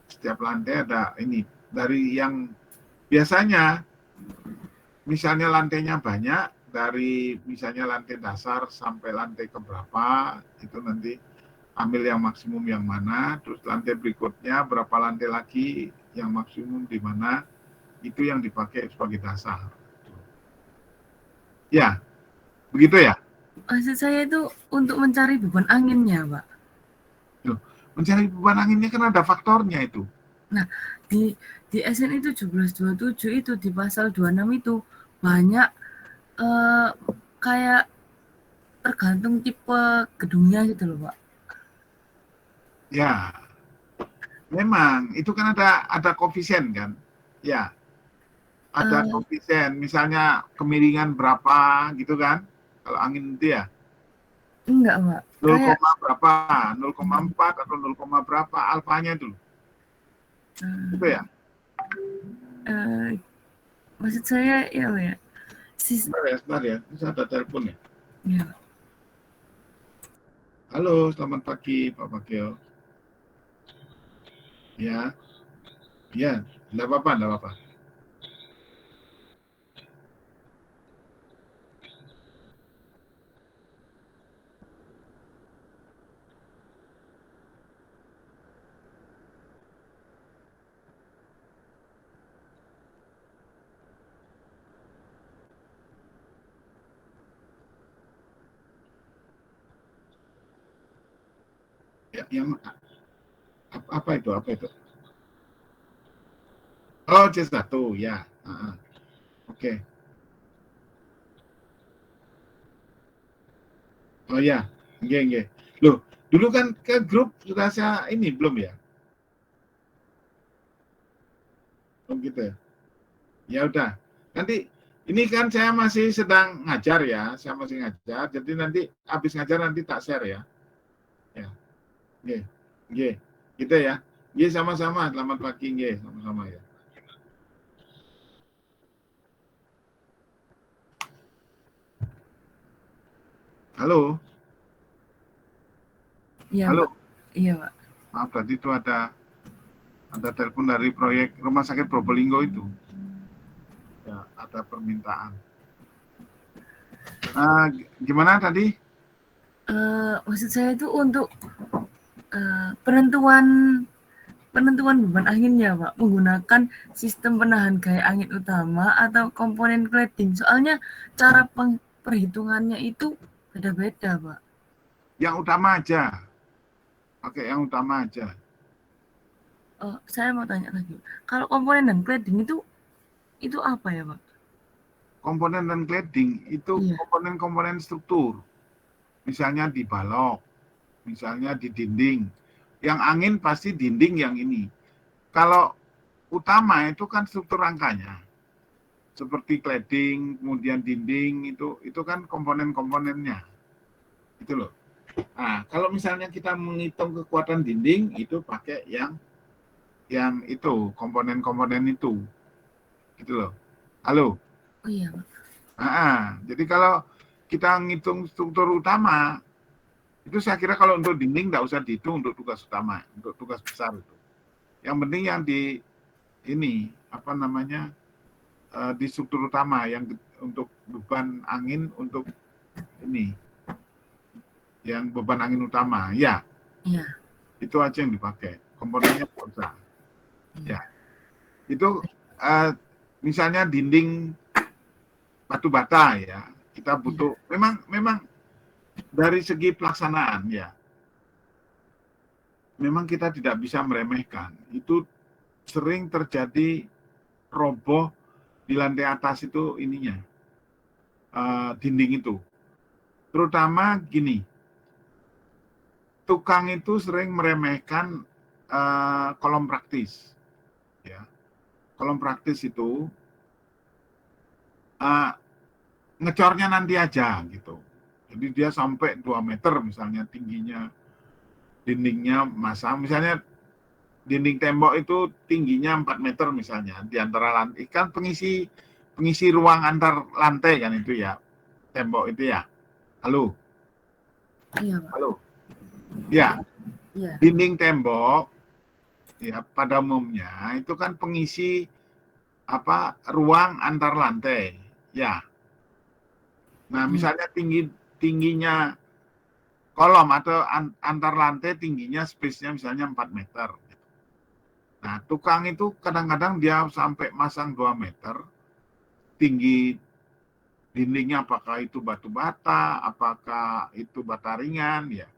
setiap lantai ada ini. Dari yang biasanya, misalnya lantainya banyak, dari misalnya lantai dasar sampai lantai keberapa, itu nanti ambil yang maksimum yang mana, terus lantai berikutnya berapa lantai lagi yang maksimum di mana, itu yang dipakai sebagai dasar. Ya, begitu ya. Maksud saya itu untuk mencari beban anginnya, Pak. Loh, mencari beban anginnya kan ada faktornya itu. Nah, di SNI 1727 itu di pasal 26 itu banyak kayak tergantung tipe gedungnya gitu loh, Pak. Ya, memang itu kan ada koefisien kan. Ya, ada koefisien. Misalnya kemiringan berapa gitu kan. Kalau angin itu ya. Enggak, Pak. 0, Kayak berapa, 0,4 atau 0, berapa alfanya itu. Itu ya. maksud saya ya, Pak ya. Sebentar ya. Bisa ada telepon ya. Ya. Halo, selamat pagi Pak Bagio. Ya, ya, enggak apa-apa, enggak apa-apa. Ya, yang apa itu? Apa itu? Oh, C1 ya. Oke. Oh ya, nggih. Loh, dulu kan ke grup sudah saya ini belum ya? Oh gitu ya. Ya udah. Nanti ini kan saya masih sedang ngajar ya, saya masih ngajar. Jadi nanti habis ngajar nanti tak share ya. Ya. Nggih. Nggih. Gitu ya. Nggih, sama-sama. Selamat pagi nggih, sama-sama ya. Halo. Iya, Halo. Pak. Iya, Pak. Maaf, tadi itu ada telepon dari proyek Rumah Sakit Probolinggo itu. Ya, ada permintaan. Gimana tadi? Maksud saya itu untuk penentuan beban anginnya, Pak, menggunakan sistem penahan gaya angin utama atau komponen cladding. Soalnya cara perhitungannya itu beda-beda, Pak. Yang utama aja. Oke, yang utama aja. Saya mau tanya lagi. Kalau komponen dan cladding itu apa ya, Pak? Komponen dan cladding itu Iya. komponen-komponen struktur. Misalnya di balok, misalnya di dinding. Yang angin pasti dinding yang ini. Kalau utama itu kan struktur rangkanya. Seperti cladding, kemudian dinding, itu kan komponen-komponennya. Itu loh. Nah, kalau misalnya kita menghitung kekuatan dinding itu pakai yang itu komponen-komponen itu, gitu loh. Halo. Oh iya, Pak. Jadi kalau kita ngitung struktur utama, itu saya kira kalau untuk dinding nggak usah dihitung untuk tugas utama, untuk tugas besar itu. Yang penting yang di ini apa namanya di struktur utama yang untuk beban angin untuk ini, yang beban angin utama, ya Iya. itu aja yang dipakai. Komponennya nggak usah. Iya. Ya, itu misalnya dinding batu bata ya, kita butuh memang dari segi pelaksanaan ya, memang kita tidak bisa meremehkan. Itu sering terjadi roboh di lantai atas itu ininya, dinding itu. Terutama gini, tukang itu sering meremehkan kolom praktis. Ya. Kolom praktis itu ngecornya nanti aja gitu. Jadi dia sampai 2 meter misalnya tingginya dindingnya masang, misalnya dinding tembok itu tingginya 4 meter misalnya di antara lantai, kan pengisi ruang antar lantai kan itu ya, tembok itu ya. Halo. Iya, Pak. Halo. Ya. Iya. Dinding tembok ya pada umumnya itu kan pengisi ruang antar lantai. Ya. Nah, misalnya tingginya kolom atau antar lantai tingginya space-nya misalnya 4 meter. Nah, tukang itu kadang-kadang dia sampai masang 2 meter tinggi dindingnya, apakah itu batu bata, apakah itu bata ringan ya.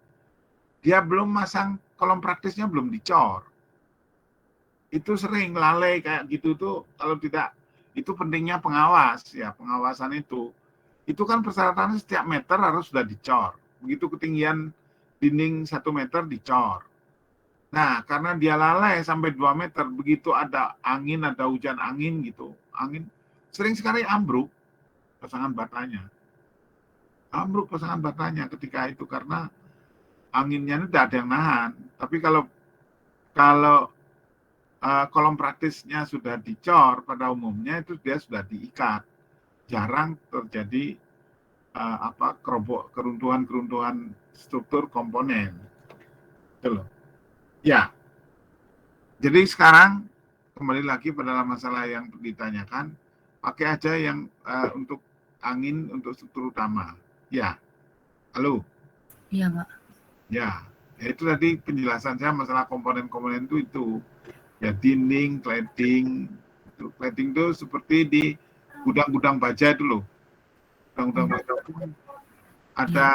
Dia belum masang kolom praktisnya, belum dicor. Itu sering lalai kayak gitu tuh, kalau tidak itu pentingnya pengawas ya, pengawasan itu. Itu kan persyaratannya setiap meter harus sudah dicor. Begitu ketinggian dinding 1 meter dicor. Nah, karena dia lalai sampai 2 meter, begitu ada angin, ada hujan angin gitu, angin sering sekali ambruk pasangan batanya. Ambruk pasangan batanya ketika itu karena anginnya tidak ada yang nahan. Tapi kalau kolom praktisnya sudah dicor, pada umumnya itu dia sudah diikat. Jarang terjadi keruntuhan-keruntuhan struktur komponen. Gitu loh. Ya, jadi sekarang kembali lagi pada masalah yang ditanyakan, pakai aja yang untuk angin untuk struktur utama. Ya, halo. Iya, Pak. Ya, itu tadi penjelasan saya masalah komponen-komponen itu. Ya, dinding, cladding. Cladding itu seperti di gudang-gudang baja itu loh. Gudang-gudang baja itu ada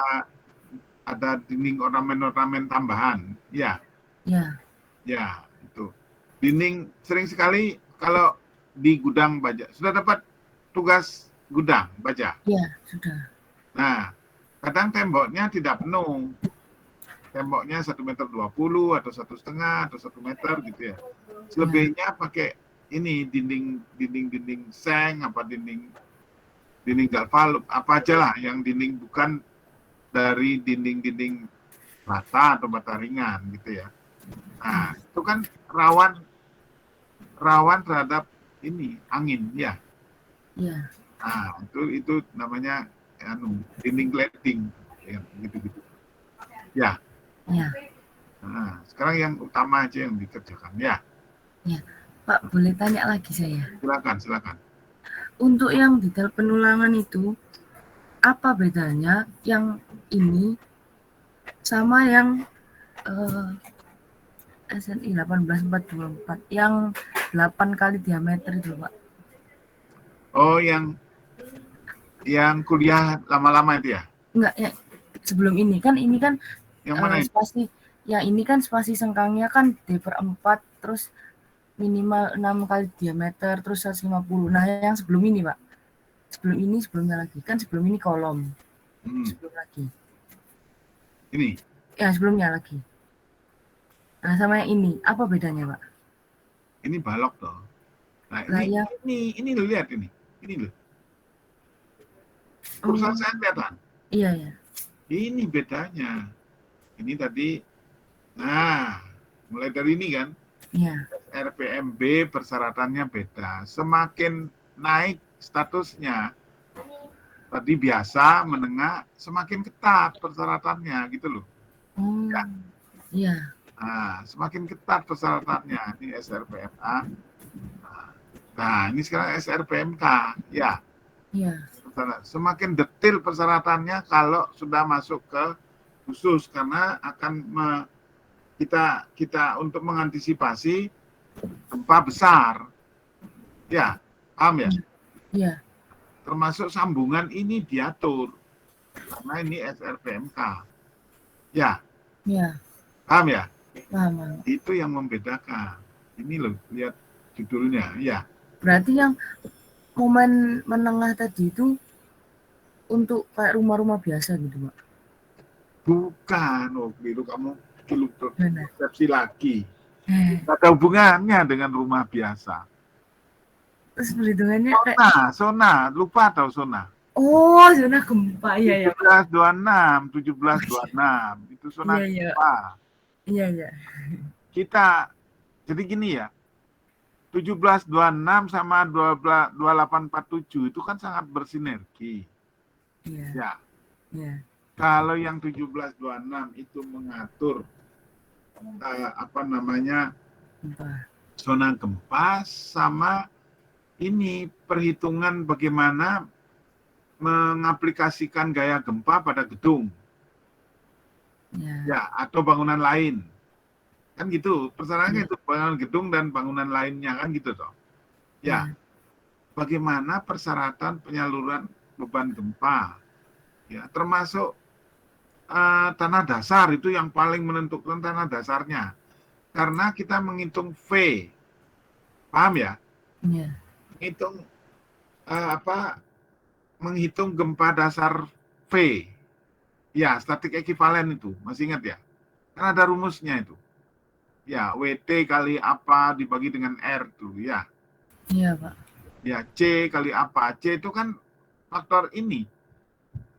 ada dinding ornamen-ornamen tambahan. Ya. Ya. Ya, itu. Dinding sering sekali kalau di gudang baja. Sudah dapat tugas gudang baja? Ya, sudah. Nah, kadang temboknya tidak penuh. Temboknya 1,20 m atau 1,5 atau 1 meter gitu ya. Selebihnya pakai ini dinding seng, dinding galvalup, apa aja lah yang dinding bukan dari dinding rata atau bata ringan gitu ya. Nah, itu kan rawan terhadap ini angin ya. Iya. Nah, itu namanya dinding cladding ya, gitu-gitu. Ya. Ya. Nah, sekarang yang utama aja yang dikerjakan ya. Ya. Pak, boleh tanya lagi saya? Silakan. Untuk yang detail penulangan itu, apa bedanya yang ini sama yang SNI 18424 yang 8 kali diameter itu, Pak? Oh, yang kuliah lama-lama itu ya? Enggak, ya sebelum ini kan Yang mana ini? spasi yang ini kan spasi sengkangnya kan D/4 terus minimal 6 kali diameter terus 150. Nah, yang sebelum ini, Pak. Sebelumnya lagi. Kan sebelum ini kolom. Sebelum lagi. Ini? Ya, sebelumnya lagi. Nah, sama yang ini, apa bedanya, Pak? Ini balok toh. Nah, ini lo lihat ini. Ini loh. Perusahaan saya kelihatan. Iya, ya. Ini bedanya. Ini tadi, nah, mulai dari ini kan, Iya. RPMB persyaratannya beda. Semakin naik statusnya, tadi biasa, menengah, semakin ketat persyaratannya gitu loh. Oh, Ya. iya. Nah, semakin ketat persyaratannya. Ini SRPMA. Nah, ini sekarang SRPMK. Ya, Iya. semakin detail persyaratannya kalau sudah masuk ke khusus, karena akan kita untuk mengantisipasi gempa besar. Ya, paham ya? Iya. Termasuk sambungan ini diatur karena ini SRPMK. Ya, Iya. paham ya? Paham. Itu yang membedakan. Ini loh, lihat judulnya. Ya. Berarti yang momen menengah tadi itu untuk kayak rumah-rumah biasa gitu, Pak? Bukan, oh gitu kamu Benar. persepsi lagi. Tidak ada hubungannya dengan rumah biasa. Terus perhitungannya kayak Sona, lupa atau Sona? oh, zona gempa. Iya, ya, Pak. 1726, itu zona Iya, iya. gempa. Iya, iya. Kita, jadi gini ya, 1726 sama 2847 itu kan sangat bersinergi. Iya. Ya, Iya. kalau yang 1726 itu mengatur Gempa. zona gempa, sama ini perhitungan bagaimana mengaplikasikan gaya gempa pada gedung. Ya, atau bangunan lain. Kan gitu, persyaratannya itu bangunan gedung dan bangunan lainnya kan gitu toh. Ya. Bagaimana persyaratan penyaluran beban gempa. Ya, termasuk tanah dasar itu yang paling menentukan tanah dasarnya. Karena kita menghitung V. Paham ya? Iya. Menghitung gempa dasar V. Ya, statik ekivalen itu. Masih ingat ya? Kan ada rumusnya itu. Ya, WT kali apa dibagi dengan R tuh, ya. Iya, Pak. Ya, C kali apa. C itu kan faktor ini.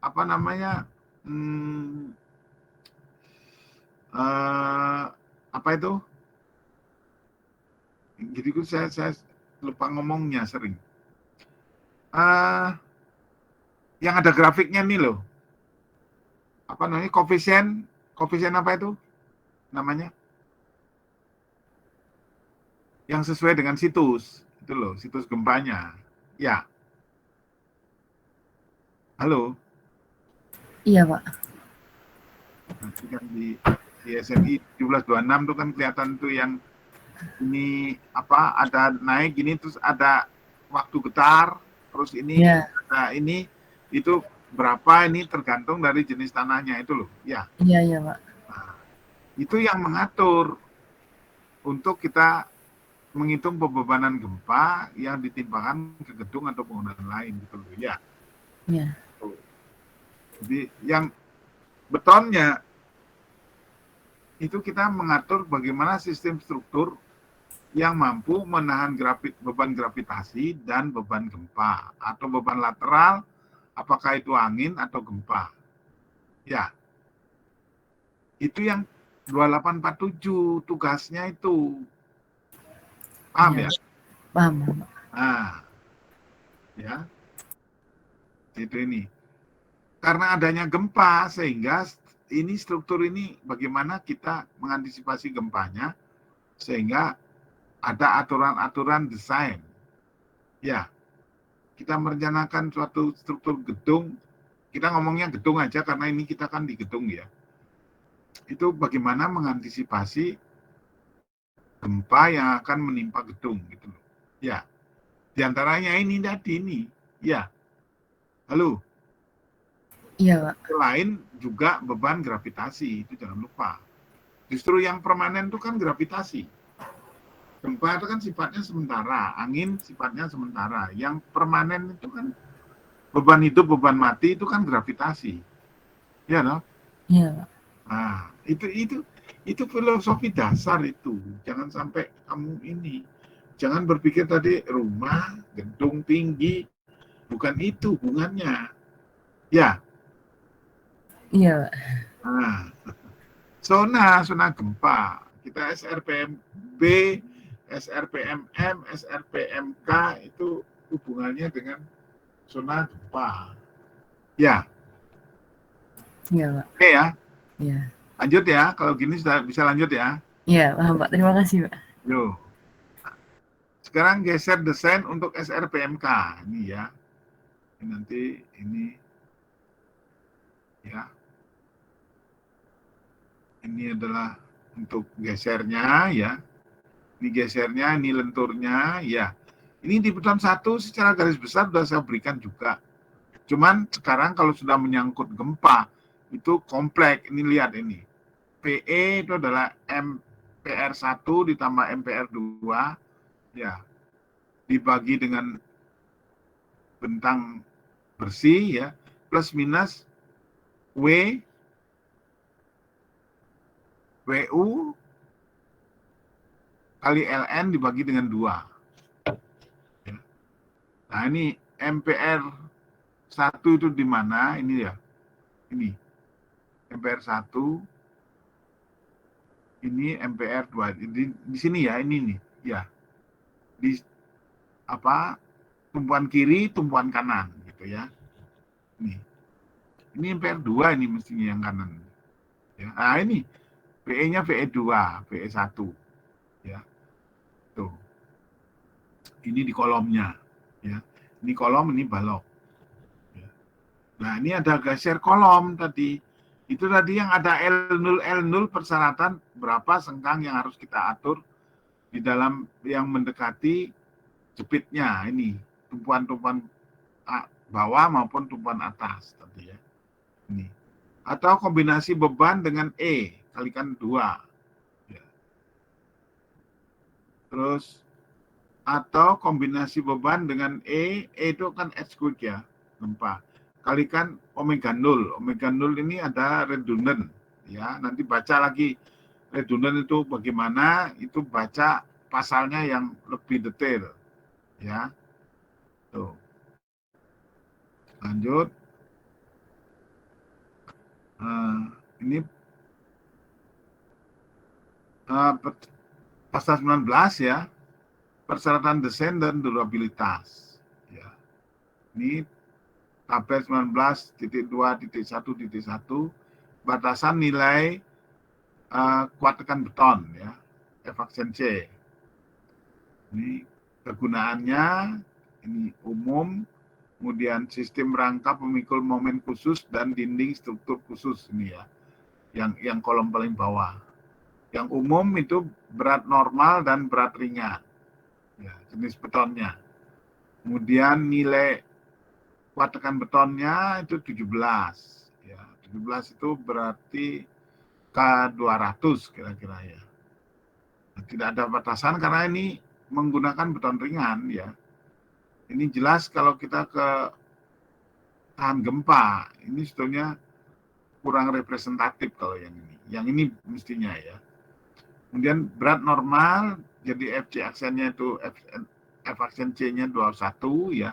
Apa itu? Jadi saya lupa ngomongnya sering. Yang ada grafiknya nih loh. Apa namanya? Koefisien apa itu? Namanya? Yang sesuai dengan situs. Itu loh, situs gempanya. Ya. Halo? Iya, Pak. Nanti kan di SNI 1726 itu kan kelihatan tuh yang ini ada naik gini, terus ada waktu getar, terus ini ada ini, itu berapa, ini tergantung dari jenis tanahnya itu loh. Ya. Iya, Pak. Nah, itu yang mengatur untuk kita menghitung pembebanan gempa yang ditimpakan ke gedung atau bangunan lain gitu loh. Ya. Iya. Jadi yang betonnya itu kita mengatur bagaimana sistem struktur yang mampu menahan beban gravitasi dan beban gempa atau beban lateral, apakah itu angin atau gempa. Ya, itu yang 2847 tugasnya itu. Paham ya? Paham. Nah, ya, itu ini. Karena adanya gempa, sehingga ini struktur ini bagaimana kita mengantisipasi gempanya, sehingga ada aturan-aturan desain. Ya, kita merencanakan suatu struktur gedung, kita ngomongnya gedung aja karena ini kita kan di gedung ya. Itu bagaimana mengantisipasi gempa yang akan menimpa gedung gitu loh. Ya. Di antaranya ini tadi ini. Ya. Halo. Iya, Pak. Selain juga beban gravitasi, itu jangan lupa. Justru yang permanen itu kan gravitasi. Gempa itu kan sifatnya sementara, angin sifatnya sementara. Yang permanen itu kan beban hidup, beban mati itu kan gravitasi. Ya, no? Iya, Pak. Nah, itu filosofi dasar itu. Jangan sampai kamu ini. Jangan berpikir tadi rumah, gedung tinggi, bukan itu hubungannya. Ya. Iya, Pak. Nah, zona gempa. Kita SRPMB, SRPMM, SRPMK itu hubungannya dengan zona gempa. Ya. Iya, Pak. Oke ya. Iya. Lanjut ya. Kalau gini sudah bisa lanjut ya. Iya, paham Pak. Terima kasih, Pak. Yo. Sekarang geser desain untuk SRPMK. Ini ya. Ini nanti ini ya. Ini adalah untuk gesernya ya. Ini gesernya, ini lenturnya ya. Ini di button 1 secara garis besar sudah saya berikan juga. Cuman sekarang kalau sudah menyangkut gempa itu kompleks. Ini lihat ini. PE itu adalah MPR1 ditambah MPR2 ya. Dibagi dengan bentang bersih ya, plus minus WU kali LN dibagi dengan 2. Ya. Nah ini MPR 1 itu di mana? Ini ya. Ini. MPR 1. Ini MPR 2. Di sini ya, ini nih. Ya. Di apa? Tumpuan kiri, tumpuan kanan gitu ya. Ini MPR 2 ini mestinya yang kanan. Ya. Nah ini PE-nya PE2, PE1. Ya. Tuh. Ini di kolomnya ya. Ini kolom, ini balok. Ya. Nah, ini ada geser kolom tadi. Itu tadi yang ada L0 persyaratan berapa sengkang yang harus kita atur di dalam yang mendekati jepitnya ini, tumpuan-tumpuan bawah maupun tumpuan atas tadi ya. Ini. Atau kombinasi beban dengan E kalikan 2. Ya. Terus atau kombinasi beban dengan E itu kan earthquake ya, gempa. Kalikan omega 0. Omega 0 ini ada redundant ya. Nanti baca lagi redundant itu bagaimana, itu baca pasalnya yang lebih detail ya. Tuh. Lanjut. Ini pasal 19 ya. Persyaratan desain dan durabilitas. Ya. Ini tabel 19.2.1.1 batasan nilai kuat tekan beton ya, F-aksen C. Ini kegunaannya ini umum, kemudian sistem rangka pemikul momen khusus dan dinding struktur khusus ini ya, yang kolom paling bawah. Yang umum itu berat normal dan berat ringan. Ya, jenis betonnya. Kemudian nilai kuat tekan betonnya itu 17. Ya, 17 itu berarti K200 kira-kira ya. Nah, tidak ada batasan karena ini menggunakan beton ringan ya. Ini jelas kalau kita ke tahan gempa, ini sebetulnya kurang representatif kalau yang ini. Yang ini mestinya ya. Kemudian berat normal, jadi FC aksennya itu F aksen C-nya 21 ya.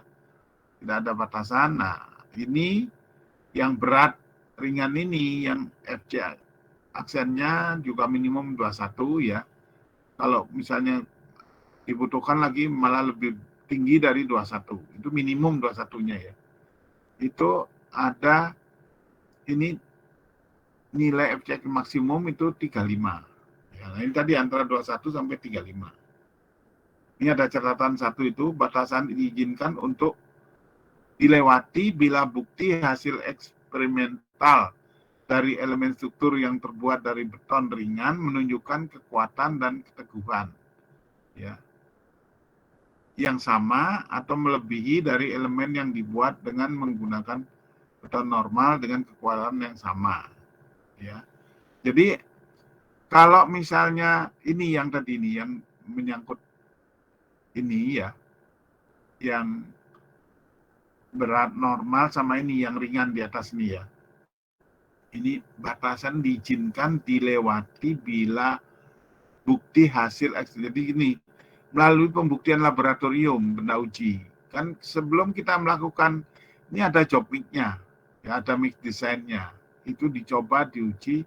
Tidak ada batasan. Nah, ini yang berat ringan ini yang FC aksennya juga minimum 21 ya. Kalau misalnya dibutuhkan lagi malah lebih tinggi dari 21. Itu minimum 21-nya ya. Itu ada ini nilai FC maksimum itu 35. Ya, nah ini tadi antara 21 sampai 35. Ini ada catatan satu itu, batasan diizinkan untuk dilewati bila bukti hasil eksperimental dari elemen struktur yang terbuat dari beton ringan menunjukkan kekuatan dan keteguhan ya, yang sama atau melebihi dari elemen yang dibuat dengan menggunakan beton normal dengan kekuatan yang sama ya. Jadi kalau misalnya ini yang tadi ini yang menyangkut ini ya, yang berat normal sama ini yang ringan di atas ini ya. Ini batasan diizinkan dilewati bila bukti hasil jadi ini melalui pembuktian laboratorium benda uji. Kan sebelum kita melakukan ini ada job mix-nya, ya ada mix desainnya. Itu dicoba diuji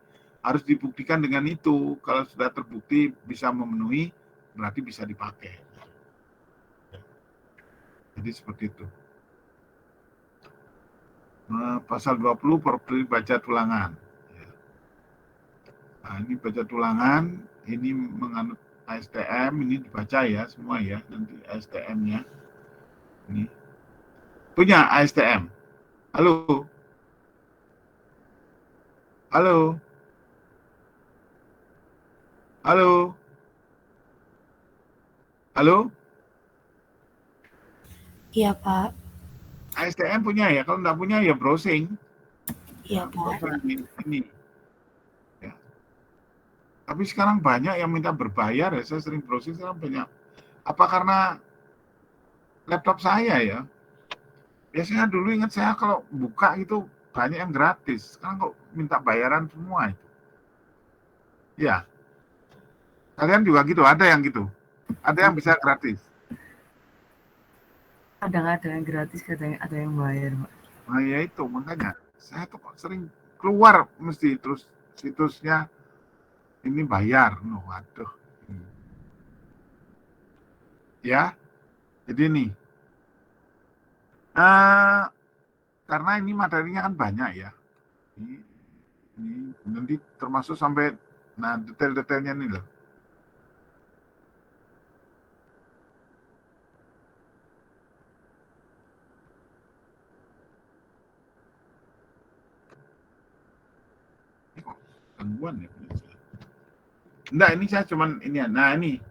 harus dibuktikan dengan itu. Kalau sudah terbukti bisa memenuhi, berarti bisa dipakai. Jadi seperti itu. Pasal 20 properti baca tulangan. Nah, ini baca tulangan, ini menganut ASTM, ini dibaca ya semua ya, nanti ASTM-nya. Ini punya ASTM. Halo. Halo. Halo. Halo. Iya, Pak. ASTM punya ya, kalau nggak punya ya browsing. Iya, Pak. Ini. Ya. Tapi sekarang banyak yang minta berbayar ya, saya sering browsing sekarang banyak. Apa karena laptop saya ya? Biasanya dulu ingat saya kalau buka itu banyak yang gratis. Sekarang kok minta bayaran semua itu. Ya. Kalian juga gitu, ada yang gitu. Ada yang bisa gratis. Kadang ada yang gratis, kadang ada yang bayar, Pak. Nah ya itu, makanya saya tuh kok sering keluar mesti terus situsnya ini bayar. Waduh. Ya, jadi nih. Karena ini materinya kan banyak ya. Ini nanti termasuk sampai, nah detail-detailnya nih loh. Ini kok gangguan ya? Enggak, ini saya cuman ini ya. Nah ini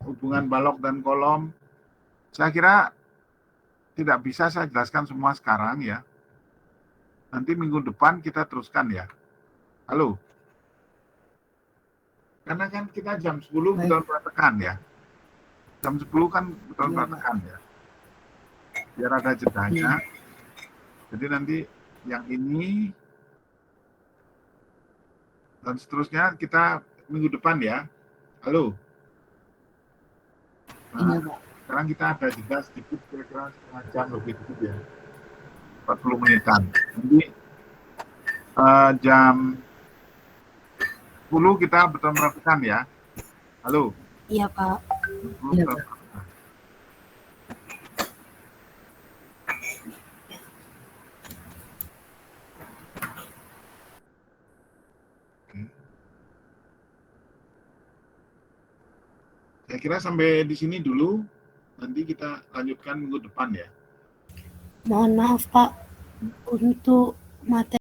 hubungan balok dan kolom. Saya kira tidak bisa saya jelaskan semua sekarang ya. Nanti minggu depan kita teruskan ya. Halo. Karena kan kita jam 10 betul praktekan ya. Jam 10 kan betul praktekan ya. Biar ada jedanya. Jadi nanti yang ini dan seterusnya kita minggu depan ya. Halo. Nah, sekarang kita ada jeda sedikit, kira-kira setengah jam lebih dikit ya. 40 menitan. Nanti jam 10 kita betul praktekan ya. Halo. Iya, Pak. Iya, Pak. Saya kira sampai di sini dulu, nanti kita lanjutkan minggu depan ya. Mohon maaf, Pak. Untuk materi